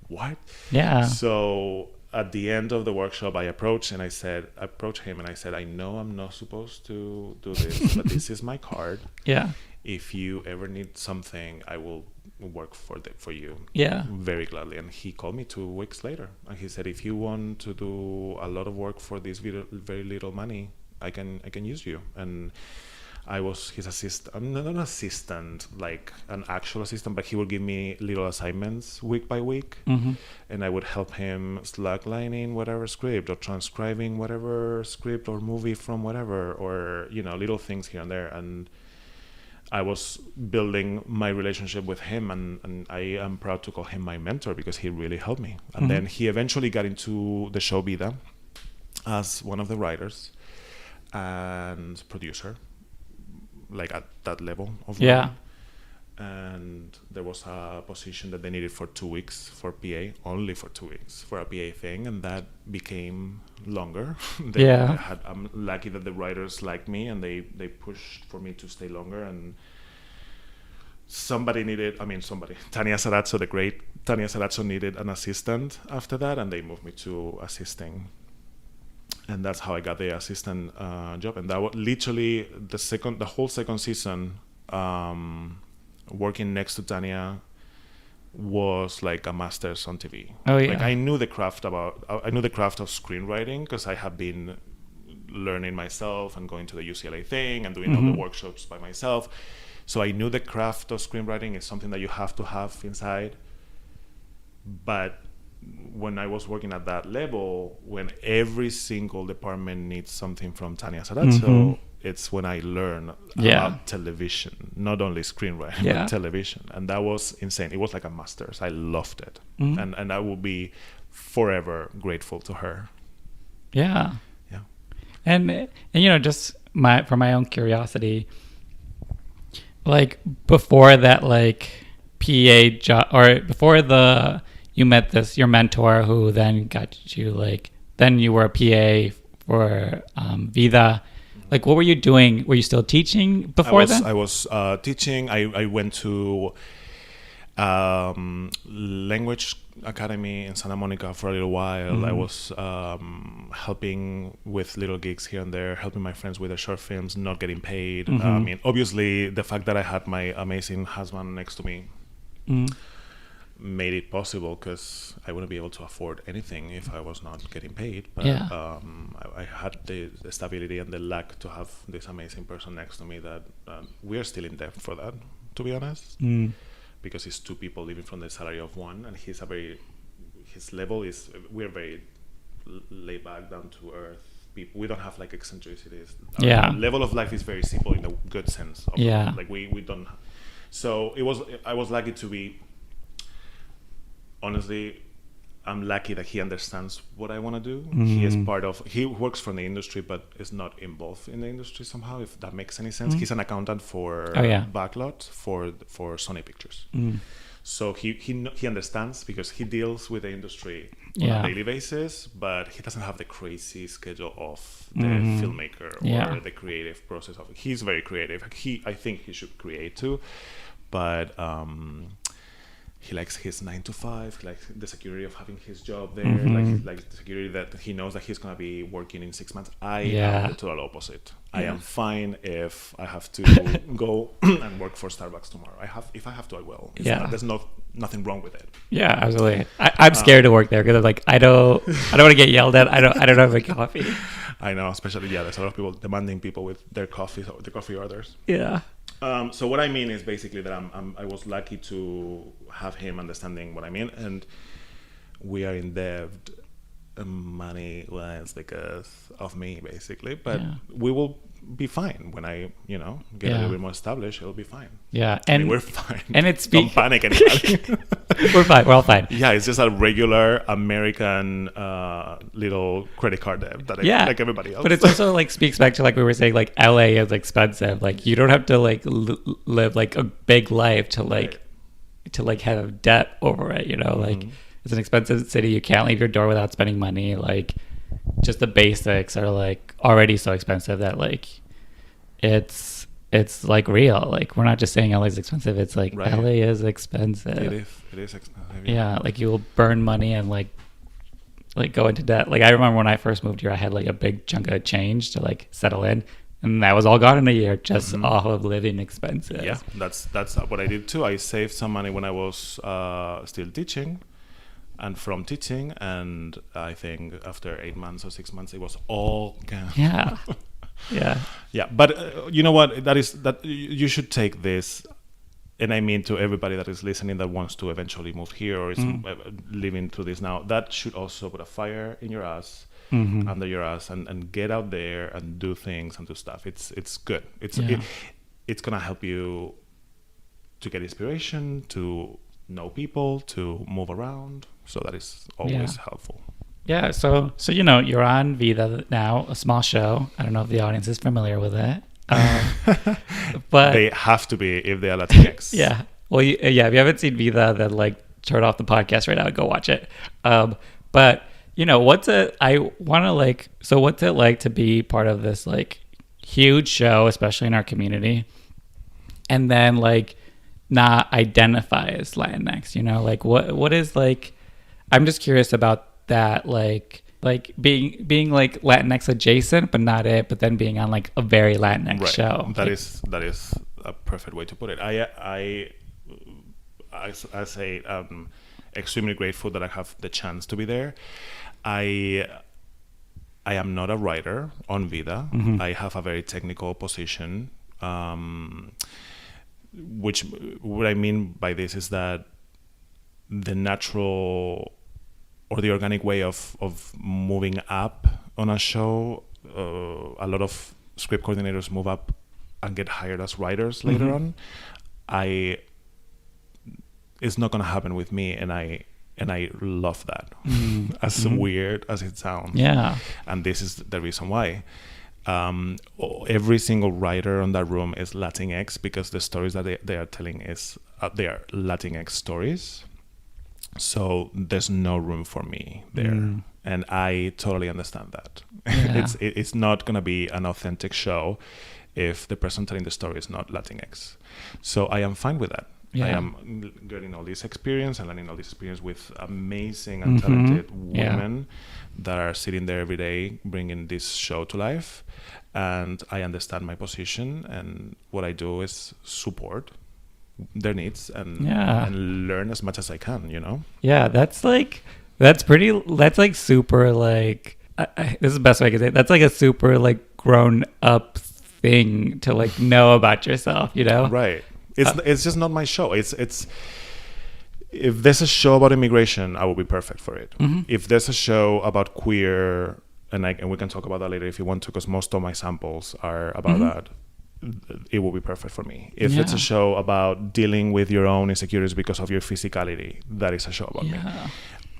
what? Yeah. So at the end of the workshop, I approached him and I said, I know I'm not supposed to do this, but this is my card. Yeah. If you ever need something, I will work for you. Yeah. Very gladly. And he called me 2 weeks later, and he said, if you want to do a lot of work for this very little money, I can use you. And I was his assistant. I'm not an assistant, like an actual assistant, but he would give me little assignments week by week, and I would help him slacklining whatever script or transcribing whatever script or movie from whatever, or little things here and there. And I was building my relationship with him, and I am proud to call him my mentor because he really helped me. And then he eventually got into the show VIDA as one of the writers and producer, like at that level of role. And there was a position that they needed for 2 weeks for PA, only for 2 weeks for a PA thing, and that became longer. I'm lucky that the writers liked me, and they pushed for me to stay longer. And Tania Sarazzo, the great Tania Sarazzo, needed an assistant after that, and they moved me to assisting. And that's how I got the assistant job. And that was literally the whole second season, working next to Tania was like a master's on TV. Oh yeah. Like I knew the craft of screenwriting because I have been learning myself and going to the UCLA thing and doing all the workshops by myself. So I knew the craft of screenwriting is something that you have to have inside. But when I was working at that level, when every single department needs something from Tania Sarazzo, it's when I learned about television, not only screenwriting, but television. And that was insane. It was like a master's. I loved it. And I will be forever grateful to her. Yeah. Yeah. And just for my own curiosity, like before that, like PA job, or before you met your mentor who then got you then you were a PA for VIDA. Like, what were you doing? Were you still teaching before then? I was teaching. I went to language academy in Santa Monica for a little while. I was helping with little gigs here and there, helping my friends with their short films, not getting paid. Obviously, the fact that I had my amazing husband next to me made it possible, because I wouldn't be able to afford anything if I was not getting paid. But I had the stability and the luck to have this amazing person next to me that we are still in debt for that, to be honest, because it's 2 people living from the salary of 1, and his level is, we're very laid back, down to earth people. We don't have like eccentricities. Our level of life is very simple in a good sense of like we don't. So I was lucky to be. Honestly, I'm lucky that he understands what I want to do. He works for the industry, but is not involved in the industry somehow, if that makes any sense. He's an accountant for Backlot for Sony Pictures. So he understands, because he deals with the industry on a daily basis, but he doesn't have the crazy schedule of the filmmaker or the creative process of it. He's very creative. I think he should create too, but he likes his 9 to 5, he likes the security of having his job there, like the security that he knows that he's going to be working in 6 months. I am the total opposite. I am fine if I have to go and work for Starbucks tomorrow. If I have to, I will. There's nothing wrong with it. Yeah, absolutely. I'm scared to work there because I'm like, I don't want to get yelled at. I don't have a coffee. I know, especially there's a lot of people demanding people with their coffee orders. Yeah. So what I mean is basically that I was lucky to have him understanding what I mean, and we are in debt money-wise because of me, basically. But we will be fine when I, get a little bit more established. It'll be fine. Yeah, and we're fine. And it's don't panic, anybody. We're fine. We're all fine. Yeah, it's just a regular American little credit card debt that like everybody else. But it's also like speaks back to like we were saying, like LA is expensive. Like you don't have to like live like a big life to like have debt over it. Like it's an expensive city. You can't leave your door without spending money. Like just the basics are like already so expensive that like it's like real. Like we're not just saying LA is expensive. It's like LA is expensive. It is expensive. Yeah, like you will burn money and like like go into debt. Like I remember when I first moved here, I had like a big chunk of change to like settle in, and that was all gone in a year just off of living expenses. Yeah, that's what I did too. I saved some money when I was still teaching, and from teaching, and I think after 8 months or 6 months, it was all gone. Yeah. Yeah. Yeah, but you know what? That you should take this, and I mean to everybody that is listening that wants to eventually move here or is living through this now. That should also put a fire in your ass, under your ass, and get out there and do things and do stuff. It's good. It's gonna help you to get inspiration, to know people, to move around. So that is always helpful. Yeah, so you're on VIDA now, a small show. I don't know if the audience is familiar with it, but they have to be if they are Latinx. Yeah, well, if you haven't seen VIDA, then like turn off the podcast right now and go watch it. But what's it like to be part of this like huge show, especially in our community, and then like not identify as Latinx? Like what is like? I'm just curious about that, like being like Latinx adjacent, but not it, but then being on like a very Latinx show. That is a perfect way to put it. I say extremely grateful that I have the chance to be there. I am not a writer on VIDA. I have a very technical position, which what I mean by this is that the natural or the organic way of moving up on a show, a lot of script coordinators move up and get hired as writers later on. It's not going to happen with me, and I love that. As weird as it sounds. Yeah. And this is the reason why. Every single writer on that room is Latinx, because the stories that they are telling they are Latinx stories. So there's no room for me there, and I totally understand that. Yeah. It's not gonna be an authentic show if the person telling the story is not Latinx. So I am fine with that. Yeah. I am getting all this experience and learning all this experience with amazing and talented women that are sitting there every day bringing this show to life, and I understand my position, and what I do is support their needs and learn as much as I can, Yeah, that's like super like this is the best way I can say it. That's like a super like grown up thing to like know about yourself, Right. It's just not my show. It's if there's a show about immigration, I will be perfect for it. If there's a show about queer, and we can talk about that later if you want to, because most of my samples are about that, it will be perfect for me. If it's a show about dealing with your own insecurities because of your physicality, that is a show about me.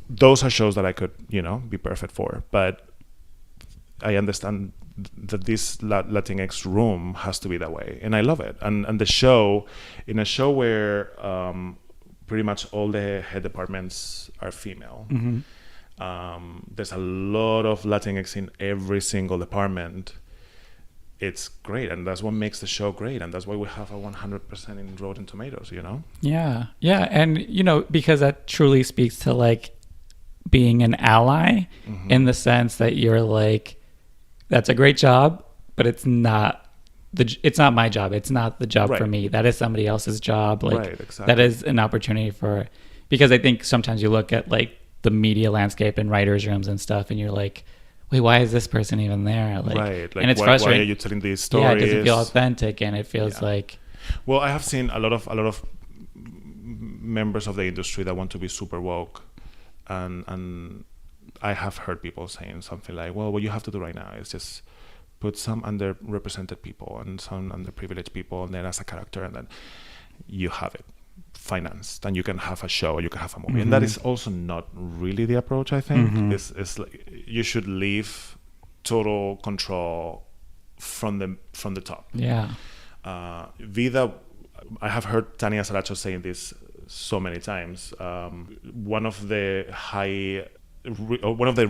Those are shows that I could, be perfect for. But I understand that this Latinx room has to be that way, and I love it. And the show, in a show where pretty much all the head departments are female, there's a lot of Latinx in every single department. It's great, and that's what makes the show great, and that's why we have a 100% in Rotten Tomatoes, Yeah, and because that truly speaks to like being an ally, in the sense that you're like, that's a great job, but it's not my job. It's not the job for me. That is somebody else's job. Like, exactly. That is an opportunity because I think sometimes you look at like the media landscape and writers' rooms and stuff, and you're like, wait, why is this person even there? Like, right. Like, and it's frustrating. Why are you telling these stories? Yeah, it doesn't feel authentic, and it feels like. Well, I have seen a lot of members of the industry that want to be super woke, and I have heard people saying something like, well, what you have to do right now is just put some underrepresented people and some underprivileged people, and then as a character, and then you have it financed, and you can have a show, you can have a movie. And that is also not really the approach, I think. It's like you should leave total control from the top. Yeah. VIDA, I have heard Tania Saracho saying this so many times. One of the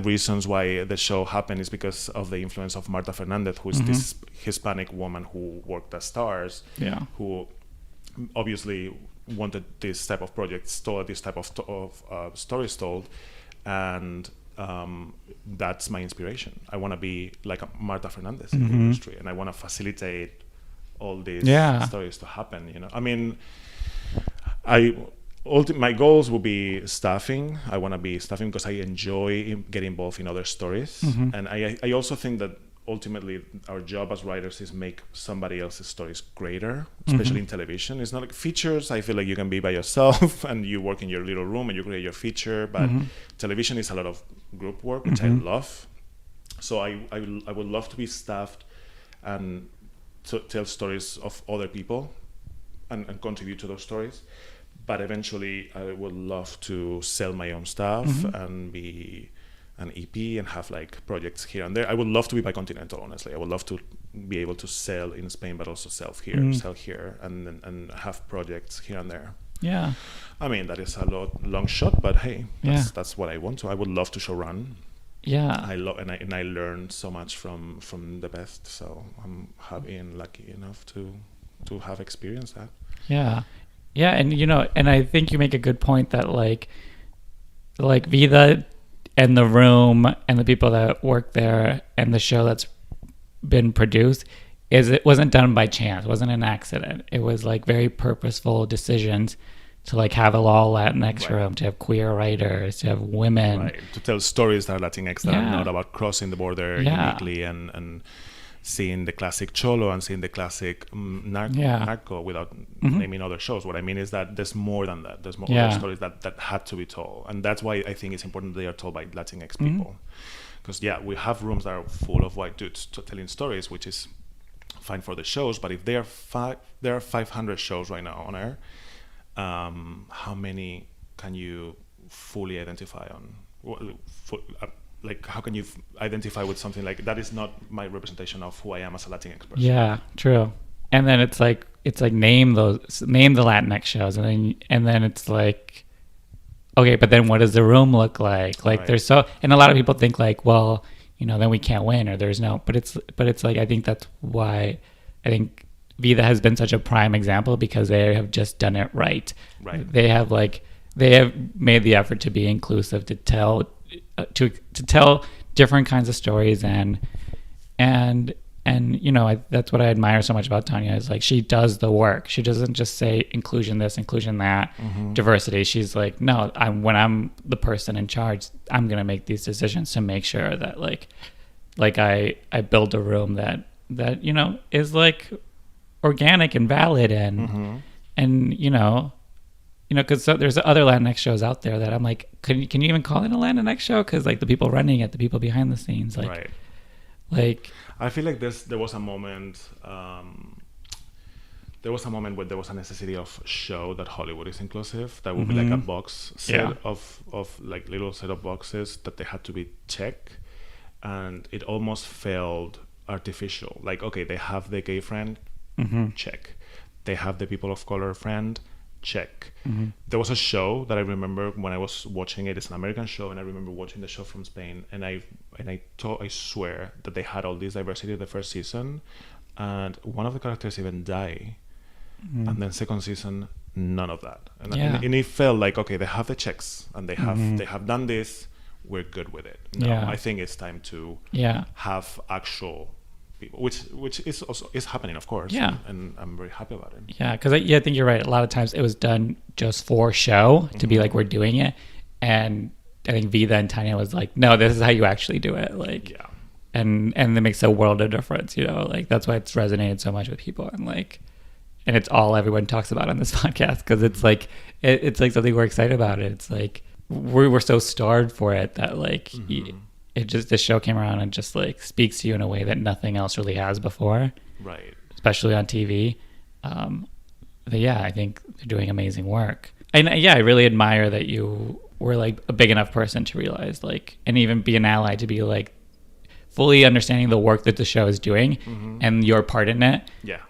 reasons why the show happened is because of the influence of Marta Fernandez, who is this Hispanic woman who worked at Stars, who obviously wanted this type of projects told, this type of stories told, and that's my inspiration. I want to be like a Marta Fernandez in the industry, and I want to facilitate all these stories to happen. You know, I mean, my goals will be staffing. I want to be staffing because I enjoy getting involved in other stories, and I also think that ultimately our job as writers is make somebody else's stories greater, especially in television. It's not like features. I feel like you can be by yourself and you work in your little room and you create your feature, but television is a lot of group work, which I love. So I would love to be staffed and to tell stories of other people and contribute to those stories. But eventually I would love to sell my own stuff and be an EP and have like projects here and there. I would love to be bicontinental, honestly. I would love to be able to sell in Spain, but also sell here, and have projects here and there. Yeah. I mean, that is a long shot, but hey, that's what I want to. I would love to show run. Yeah. I love and I learned so much from the best. So I'm happy and lucky enough to have experienced that. Yeah. Yeah, and you know, and I think you make a good point that like VIDA and the room and the people that work there and the show that's been produced it wasn't done by chance. It wasn't an accident. It was like very purposeful decisions to like have a all Latinx room, to have queer writers, to have women, to tell stories that are Latinx that are not about crossing the border uniquely and seeing the classic Cholo and seeing the classic Narco without naming other shows. What I mean is that there's more than that. There's more other stories that had to be told. And that's why I think it's important that they are told by Latinx people. Because, we have rooms that are full of white dudes telling stories, which is fine for the shows. But if there are 500 shows right now on air, how many can you fully identify on? Like, how can you identify with something like that is not my representation of who I am as a Latinx person? Yeah, true. And then it's like name the Latinx shows, and then it's like, okay, but then what does the room look like? Like there's and a lot of people think like, well, you know, then we can't win or there's no, but it's like, I think that's why I think VIDA has been such a prime example, because they have just done it right. They have made the effort to be inclusive, to tell different kinds of stories, and you know, that's what I admire so much about Tanya, is like she does the work. She doesn't just say inclusion this, inclusion that, diversity. She's like, no, when I'm the person in charge, I'm gonna make these decisions to make sure that like I build a room that you know is like organic and valid and you know, because there's other Latinx shows out there that I'm like, can you even call it a Latinx show? Because like the people running it, the people behind the scenes, like I feel like there was a moment. There was a moment where there was a necessity of show that Hollywood is inclusive. That would be like a box set of like little set of boxes that they had to be checked, and it almost felt artificial. Like, okay, they have the gay friend, check. They have the people of color friend, check. There was a show that I remember when I was watching it. It's an American show, and I remember watching the show from Spain, and I swear that they had all this diversity the first season, and one of the characters even died, and then second season none of that, and it felt like, okay, they have the checks and they have done this, we're good with it. I think it's time to have actual people, which is also is happening, of course. And I'm very happy about it. Because I think you're right. A lot of times it was done just for show, to be like, we're doing it, and I think VIDA and Tanya was like, no, this is how you actually do it. Like, and it makes a world of difference. You know, like that's why it's resonated so much with people, and it's all everyone talks about on this podcast, because it's like it's like something we're excited about. It's like we're so starved for it that like. It just, the show came around and just like speaks to you in a way that nothing else really has before, especially on TV. But I think they're doing amazing work, and I really admire that you were like a big enough person to realize like, and even be an ally, to be like fully understanding the work that the show is doing and your part in it.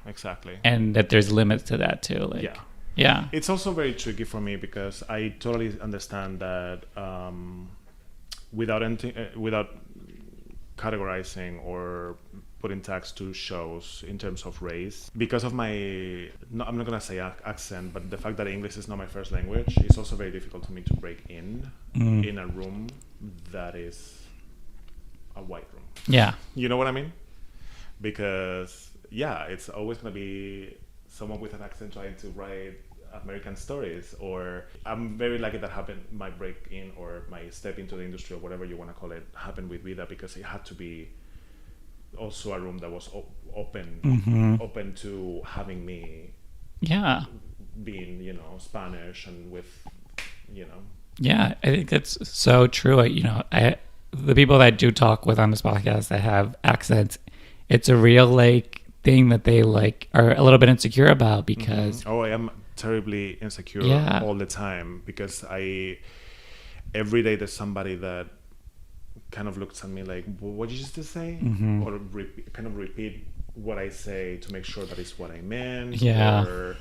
Exactly. And that there's limits to that too. Like, it's also very tricky for me, because I totally understand that. Without categorizing or putting tags to shows in terms of race, because of my, I'm not gonna say accent, but the fact that English is not my first language, it's also very difficult for me to break in a room that is a white room. Yeah. You know what I mean? Because yeah, it's always going to be someone with an accent trying to write American stories. Or I'm very lucky that happened, my break in or my step into the industry or whatever you want to call it happened with VIDA, because it had to be also a room that was open to having me being, you know, Spanish and with, you know. Yeah, I think that's so true. You know, the people that I do talk with on this podcast that have accents, it's a real like thing that they like are a little bit insecure about, because I am terribly insecure all the time, because every day there's somebody that kind of looks at me like, what did you just say? Or kind of repeat what I say to make sure that it's what I meant. Or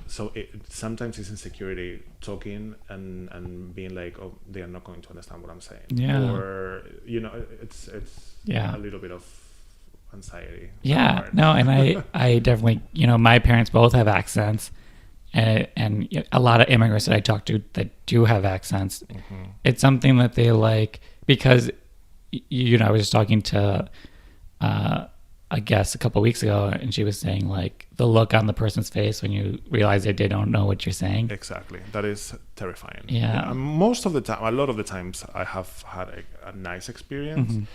so sometimes it's insecurity talking and being like, oh, they are not going to understand what I'm saying. Or, you know, it's a little bit of anxiety. Yeah, no, and I definitely, you know, my parents both have accents, and a lot of immigrants that I talk to that do have accents, it's something that they like, because, you know, I was just talking to a guest a couple of weeks ago, and she was saying like the look on the person's face when you realize that they don't know what you're saying. Exactly, that is terrifying. Yeah. Most of the time, a lot of the times, I have had a nice experience.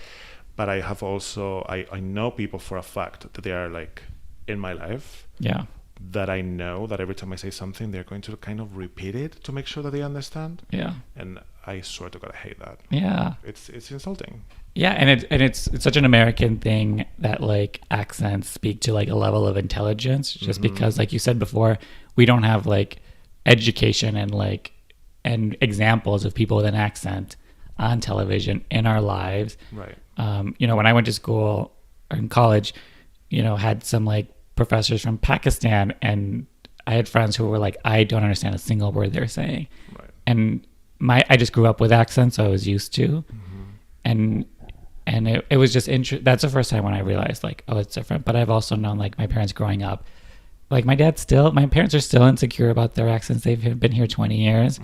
But I have also, I know people for a fact that they are like in my life. Yeah. That I know that every time I say something, they're going to kind of repeat it to make sure that they understand. Yeah. And I swear to God, I hate that. Yeah. It's insulting. Yeah, and it's such an American thing that like accents speak to like a level of intelligence, just because, like you said before, we don't have like education and examples of people with an accent on television in our lives. Right. You know, when I went to school or in college, you know, had some like professors from Pakistan, and I had friends who were like, I don't understand a single word they're saying. Right. And I just grew up with accents, so I was used to. And it was just that's the first time when I realized like, oh, it's different. But I've also known like my parents growing up, like my parents are still insecure about their accents. They've been here 20 years.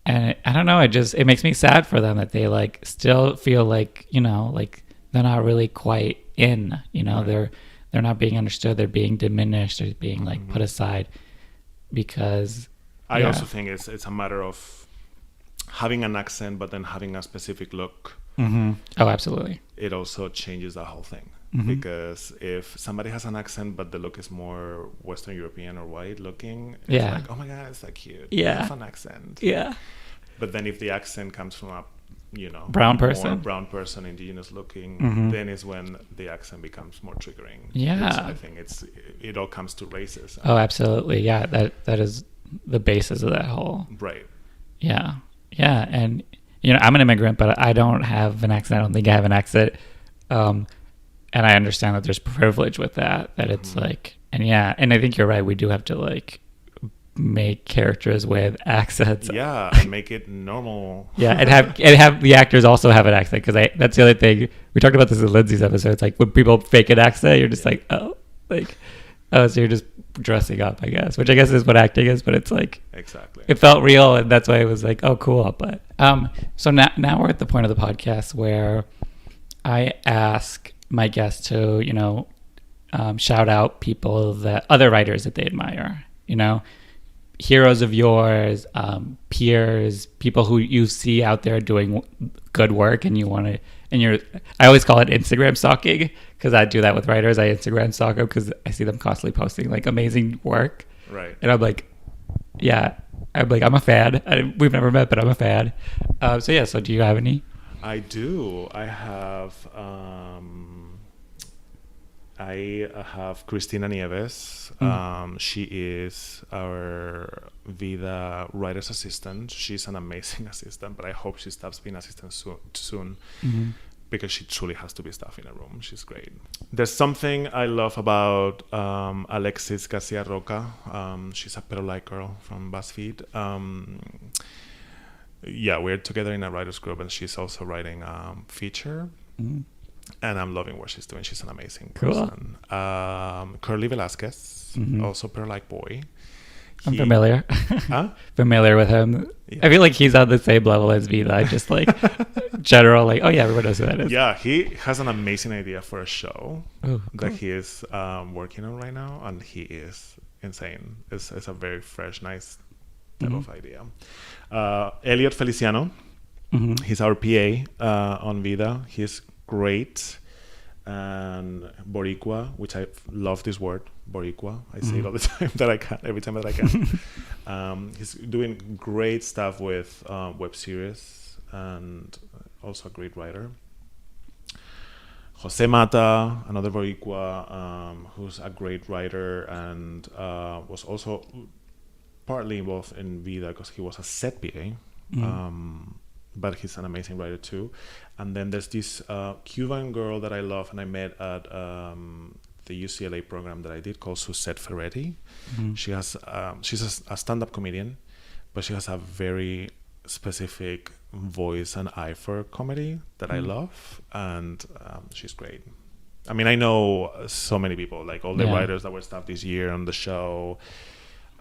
And I don't know, it makes me sad for them that they like still feel like, you know, like they're not really quite in, you know, they're not being understood, they're being diminished, they're being like put aside, because I also think it's a matter of having an accent but then having a specific look. Oh, absolutely. It also changes the whole thing. Because if somebody has an accent but the look is more Western European or white looking, it's like, oh my God, it's so cute. Yeah. They have an accent. Yeah. But then if the accent comes from a, you know, brown person, indigenous looking, then is when the accent becomes more triggering. Yeah. I think it all comes to races. Oh, absolutely. Yeah. That is the basis of that whole. Right. Yeah. Yeah. And, you know, I'm an immigrant, but I don't have an accent. I don't think I have an accent. And I understand that there's privilege with that it's like, and I think you're right. We do have to like make characters with accents. Yeah, and make it normal. Yeah, and have the actors also have an accent, because that's the other thing. We talked about this in Lindsay's episode. It's like when people fake an accent, you're just like, so you're just dressing up, I guess, which I guess is what acting is, but it's like, exactly, it felt real, and that's why it was like, oh, cool. But so now we're at the point of the podcast where I ask my guests to, you know, shout out people other writers that they admire, you know, heroes of yours, peers, people who you see out there doing good work, and you want to, and I always call it Instagram stalking, because I do that with writers. I Instagram stalk them because I see them constantly posting like amazing work. Right. And I'm like, I'm a fan. We've never met, but I'm a fan. So do you have any? I do. I have Cristina Nieves. She is our VIDA writer's assistant. She's an amazing assistant, but I hope she stops being assistant soon, because she truly has to be staff in a room. She's great. There's something I love about Alexis Garcia Roca. She's a Perolite girl from BuzzFeed. We're together in a writer's group, and she's also writing feature. And I'm loving what she's doing. She's an amazing person. Curly Velasquez, also Perolite boy. I'm familiar. Huh? Familiar with him. Yeah. I feel like he's on the same level as VIDA, just like general, like, oh yeah, everyone knows who that is. Yeah, he has an amazing idea for a show cool. that he is working on right now, and he is insane. It's a very fresh, nice type of idea. Elliot Feliciano, he's our PA on VIDA. He's great. And Boricua, which I love this word, Boricua. I say it all the time that I can, every time that I can. He's doing great stuff with web series and also a great writer. Jose Mata, another Boricua, who's a great writer and was also partly involved in VIDA because he was a set PA. But he's an amazing writer too. And then there's this Cuban girl that I love and I met at the UCLA program that I did called Susette Ferretti. She has she's a stand-up comedian, but she has a very specific voice and eye for comedy that I love, and she's great. I mean, I know so many people, like all the writers that were staffed this year on the show.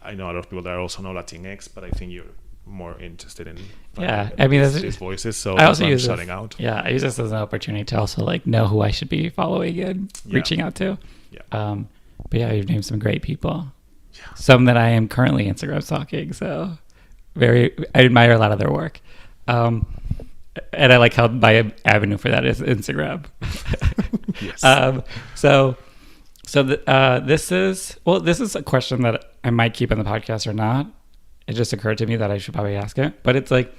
I know a lot of people that are also non-Latinx, but I think you're more interested in I mean these voices, so I also use shouting out. I use this as an opportunity to also like know who I should be following and reaching out to. But yeah, you've named some great people, some that I am currently Instagram stalking, so I admire a lot of their work, and I like how my avenue for that is Instagram. This is a question that I might keep in the podcast or not. It just occurred to me that I should probably ask it. But it's like,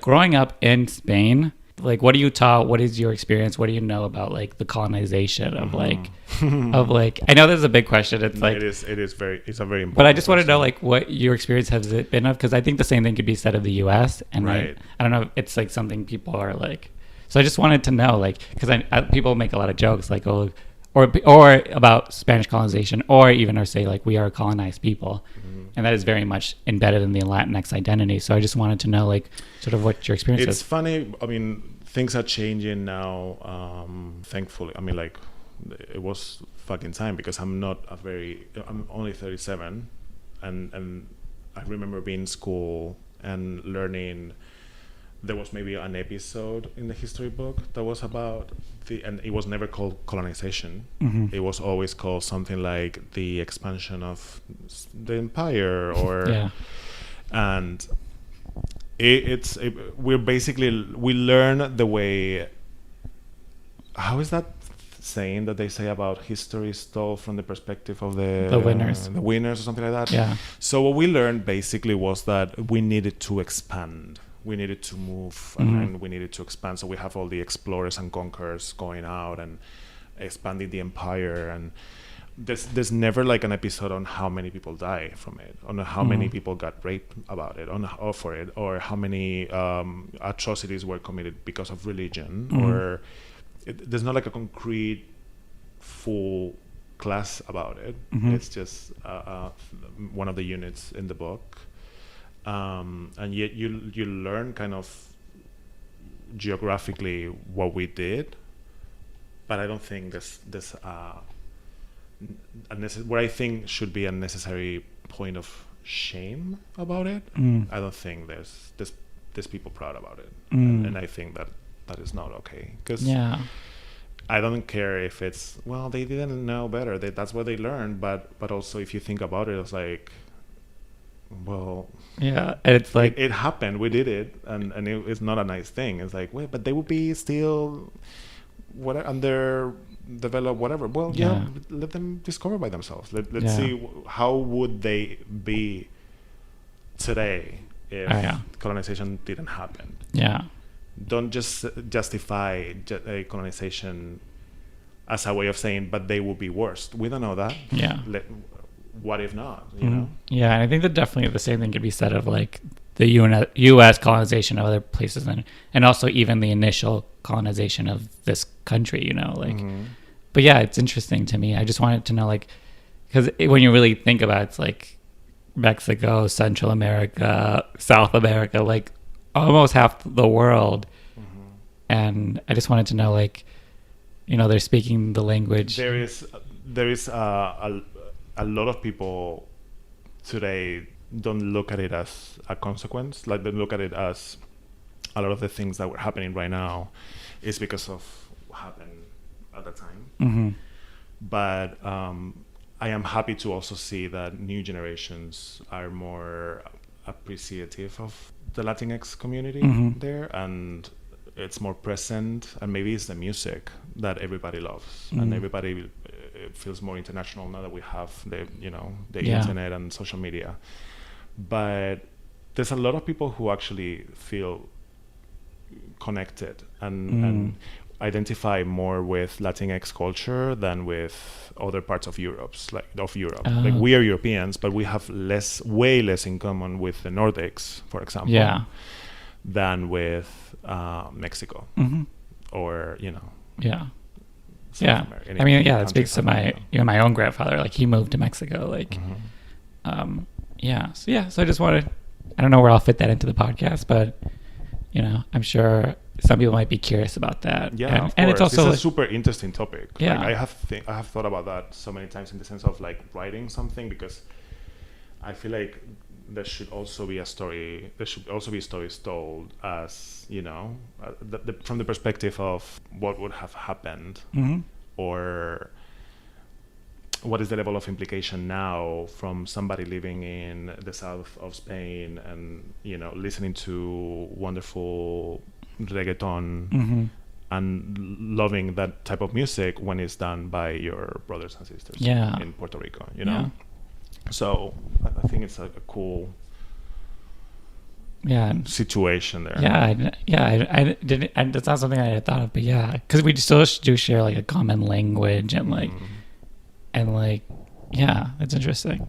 growing up in Spain, like, what are you taught? What is your experience? What do you know about like the colonization of like, I know this is a big question. It's like, it's a very important. But I just want to know like what your experience has it been of, because I think the same thing could be said of the U.S. And I don't know, it's like something people are like. So I just wanted to know, like, because people make a lot of jokes like, oh, or about Spanish colonization, or even or say like we are colonized people. And that is very much embedded in the Latinx identity. So I just wanted to know, like, sort of what your experience is. It's funny. I mean, things are changing now, thankfully. I mean, like, it was fucking time because I'm only 37. And I remember being in school and learning. There was maybe an episode in the history book that was about and it was never called colonization. It was always called something like the expansion of the empire, or and we learn the way. How is that saying that they say about history is told from the perspective of the winners or something like that? Yeah. So what we learned basically was that we needed to expand. We needed to move and we needed to expand. So we have all the explorers and conquerors going out and expanding the empire. And there's never like an episode on how many people die from it, on how many people got raped about it, or for it, or how many atrocities were committed because of religion. Or there's not like a concrete full class about it. It's just one of the units in the book. And yet you learn kind of geographically what we did, but I don't think there's what I think should be a necessary point of shame about it. I don't think there's people proud about it, and I think that is not okay, because I don't care if it's they didn't know better, that's what they learned, but also if you think about it, it's like, and it's like it happened, we did it, and it's not a nice thing. It's like, wait, but they would be still whatever underdeveloped, whatever. Let them discover by themselves. Let's see how would they be today if colonization didn't happen. Don't just justify colonization as a way of saying, but they will be worse. We don't know that. What if not? You know? Yeah, and I think that definitely the same thing could be said of like the U.S. colonization of other places, and also even the initial colonization of this country. But yeah, it's interesting to me. I just wanted to know, like, because when you really think about it, it's like Mexico, Central America, South America, like almost half the world, and I just wanted to know, like, they're speaking the language. There is a lot of people today don't look at it as a consequence. Like they look at it as a lot of the things that were happening right now is because of what happened at the time. Mm-hmm. But I am happy to also see that new generations are more appreciative of the Latinx community there, and it's more present, and maybe it's the music that everybody loves, and everybody feels more international now that we have the internet and social media. But there's a lot of people who actually feel connected and identify more with Latinx culture than with other parts of Europe. Like we are Europeans, but we have way less in common with the Nordics, for example, than with Mexico or South America, I mean, that speaks to my own grandfather. Like he moved to Mexico. Like, So I just wanted. I don't know where I'll fit that into the podcast, but I'm sure some people might be curious about that. Yeah, and it's also a super interesting topic. Yeah, like, I have thought about that so many times in the sense of like writing something, because I feel like there should also be a story. There should also be stories told as from the perspective of what would have happened, or what is the level of implication now from somebody living in the south of Spain and listening to wonderful reggaeton and loving that type of music when it's done by your brothers and sisters in Puerto Rico, So I think it's a cool situation there. I didn't. That's not something I had thought of, but because we still do share like a common language and like. And like, it's interesting.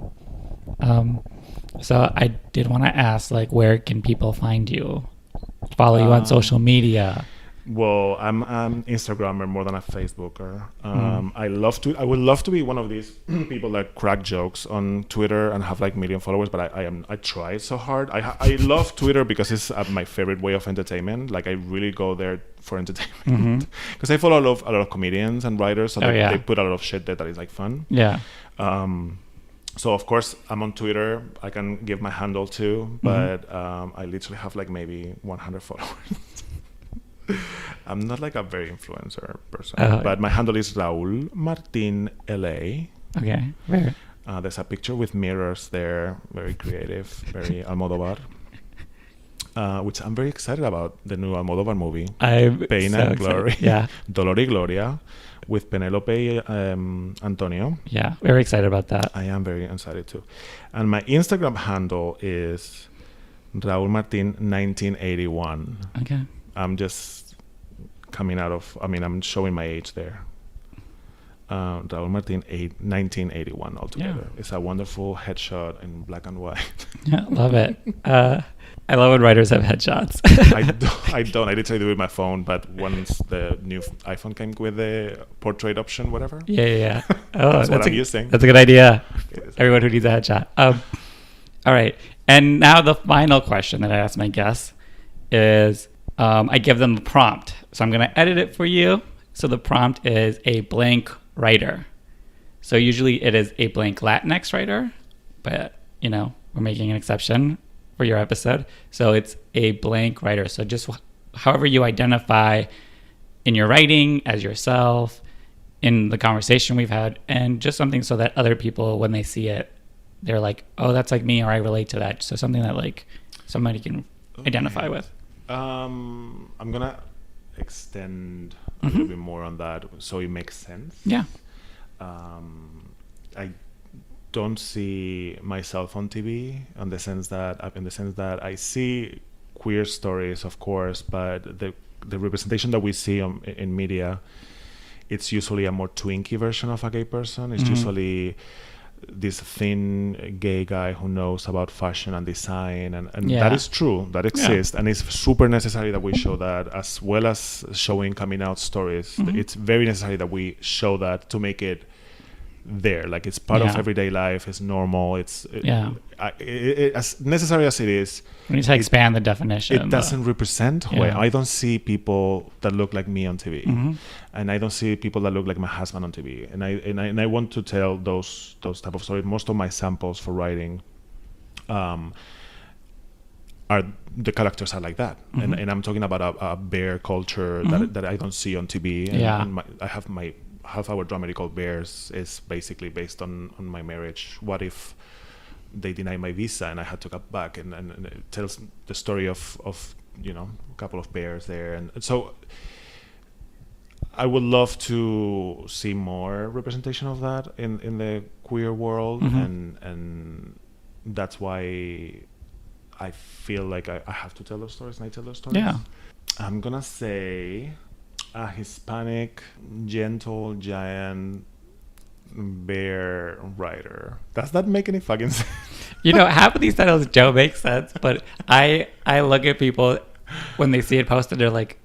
So I did want to ask, like, where can people find you? Follow you on social media? Well, I'm an Instagrammer more than a Facebooker. I would love to be one of these people that crack jokes on Twitter and have like 1 million followers, but I try so hard. I love Twitter because it's my favorite way of entertainment. Like I really go there for entertainment because I follow a lot of comedians and writers, so they put a lot of shit there that is like fun. So of course I'm on Twitter. I can give my handle too, but I literally have like maybe 100 followers. I'm not like a very influencer person, but my handle is Raul Martin LA. Okay, where? There's a picture with mirrors there, very creative, very Almodovar. Which I'm very excited about, the new Almodovar movie, Pain and Glory, Dolor y Gloria, with Penelope Antonio. Yeah, very excited about that. I am very excited too. And my Instagram handle is Raul Martin 1981. Okay. I'm just coming out of, I'm showing my age there. Raul Martin 1981 altogether. Yeah. It's a wonderful headshot in black and white. Yeah, love it. I love when writers have headshots. I don't. I literally do it with my phone, but once the new iPhone came with the portrait option, whatever. Yeah. Oh, that's what I'm using. That's a good idea. Everyone who needs a headshot. All right. And now the final question that I ask my guests is, I give them a prompt. So I'm going to edit it for you. So the prompt is a blank writer. So usually it is a blank Latinx writer, but we're making an exception for your episode. So it's a blank writer. So just however you identify in your writing as yourself, in the conversation we've had, and just something so that other people, when they see it, they're like, oh, that's like me, or I relate to that. So something that like somebody can identify with. I'm gonna extend a little bit more on that so it makes sense. Yeah. I don't see myself on TV in the sense that I see queer stories, of course, but the representation that we see in media, it's usually a more twinky version of a gay person. It's usually this thin gay guy who knows about fashion and design, and that is true, that exists, and it's super necessary that we show that, as well as showing coming out stories. It's very necessary that we show that to make it there, like it's part of everyday life, it's normal, it's as necessary as it is. We need to expand the definition. It doesn't represent who I don't see people that look like me on TV, and I don't see people that look like my husband on TV, and I want to tell those type of stories. Most of my samples for writing are the characters are like that, and I'm talking about a bear culture that I don't see on TV. And I have my half-hour drama called Bears is basically based on my marriage. What if they denied my visa and I had to come back? And it tells the story of a couple of bears there, and so I would love to see more representation of that in the queer world, and that's why I feel like I have to tell those stories, and I tell those stories. Yeah. I'm gonna say a Hispanic, gentle, giant bear rider. Does that make any fucking sense? Half of these titles don't make sense, but I look at people when they see it posted, they're like,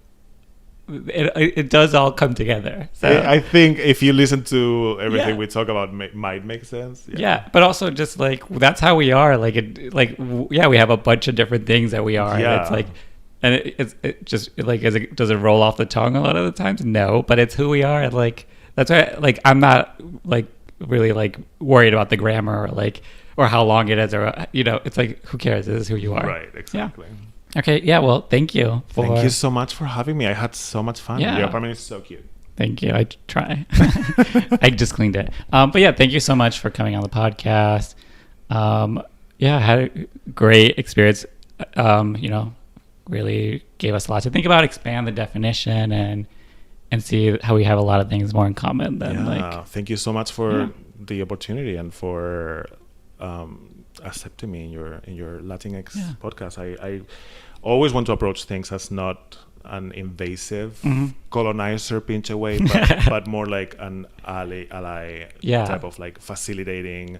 it does all come together. So I think if you listen to everything we talk about, might make sense. Yeah, but also just like that's how we are. We have a bunch of different things that we are. Yeah. And it's like, and it just like does it roll off the tongue a lot of the times? No, but it's who we are. And like that's why I'm not like really like worried about the grammar or how long it is, or it's like who cares? This is who you are. Right. Exactly. Yeah. Okay, yeah, well, thank you. Thank you so much for having me. I had so much fun. Yeah. Your apartment is so cute. Thank you. I try. I just cleaned it. But yeah, thank you so much for coming on the podcast. I had a great experience. Really gave us a lot to think about, expand the definition, and see how we have a lot of things more in common than thank you so much for the opportunity and for accepting me in your Latinx podcast. I always want to approach things as not an invasive colonizer pinch away, but more like an ally type of like facilitating,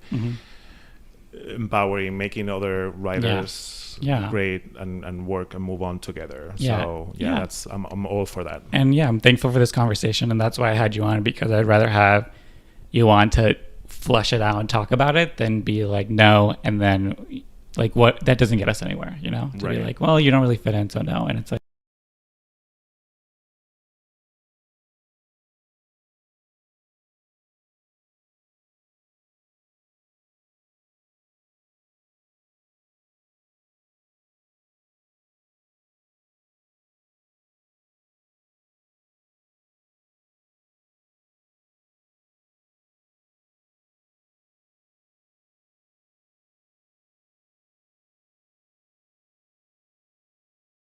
empowering, making other writers great and work and move on together. So that's I'm all for that. And I'm thankful for this conversation, and that's why I had you on, because I'd rather have you on to flesh it out and talk about it than be like no, and then like what that doesn't get us anywhere, to be like, well, you don't really fit in, so no. And it's like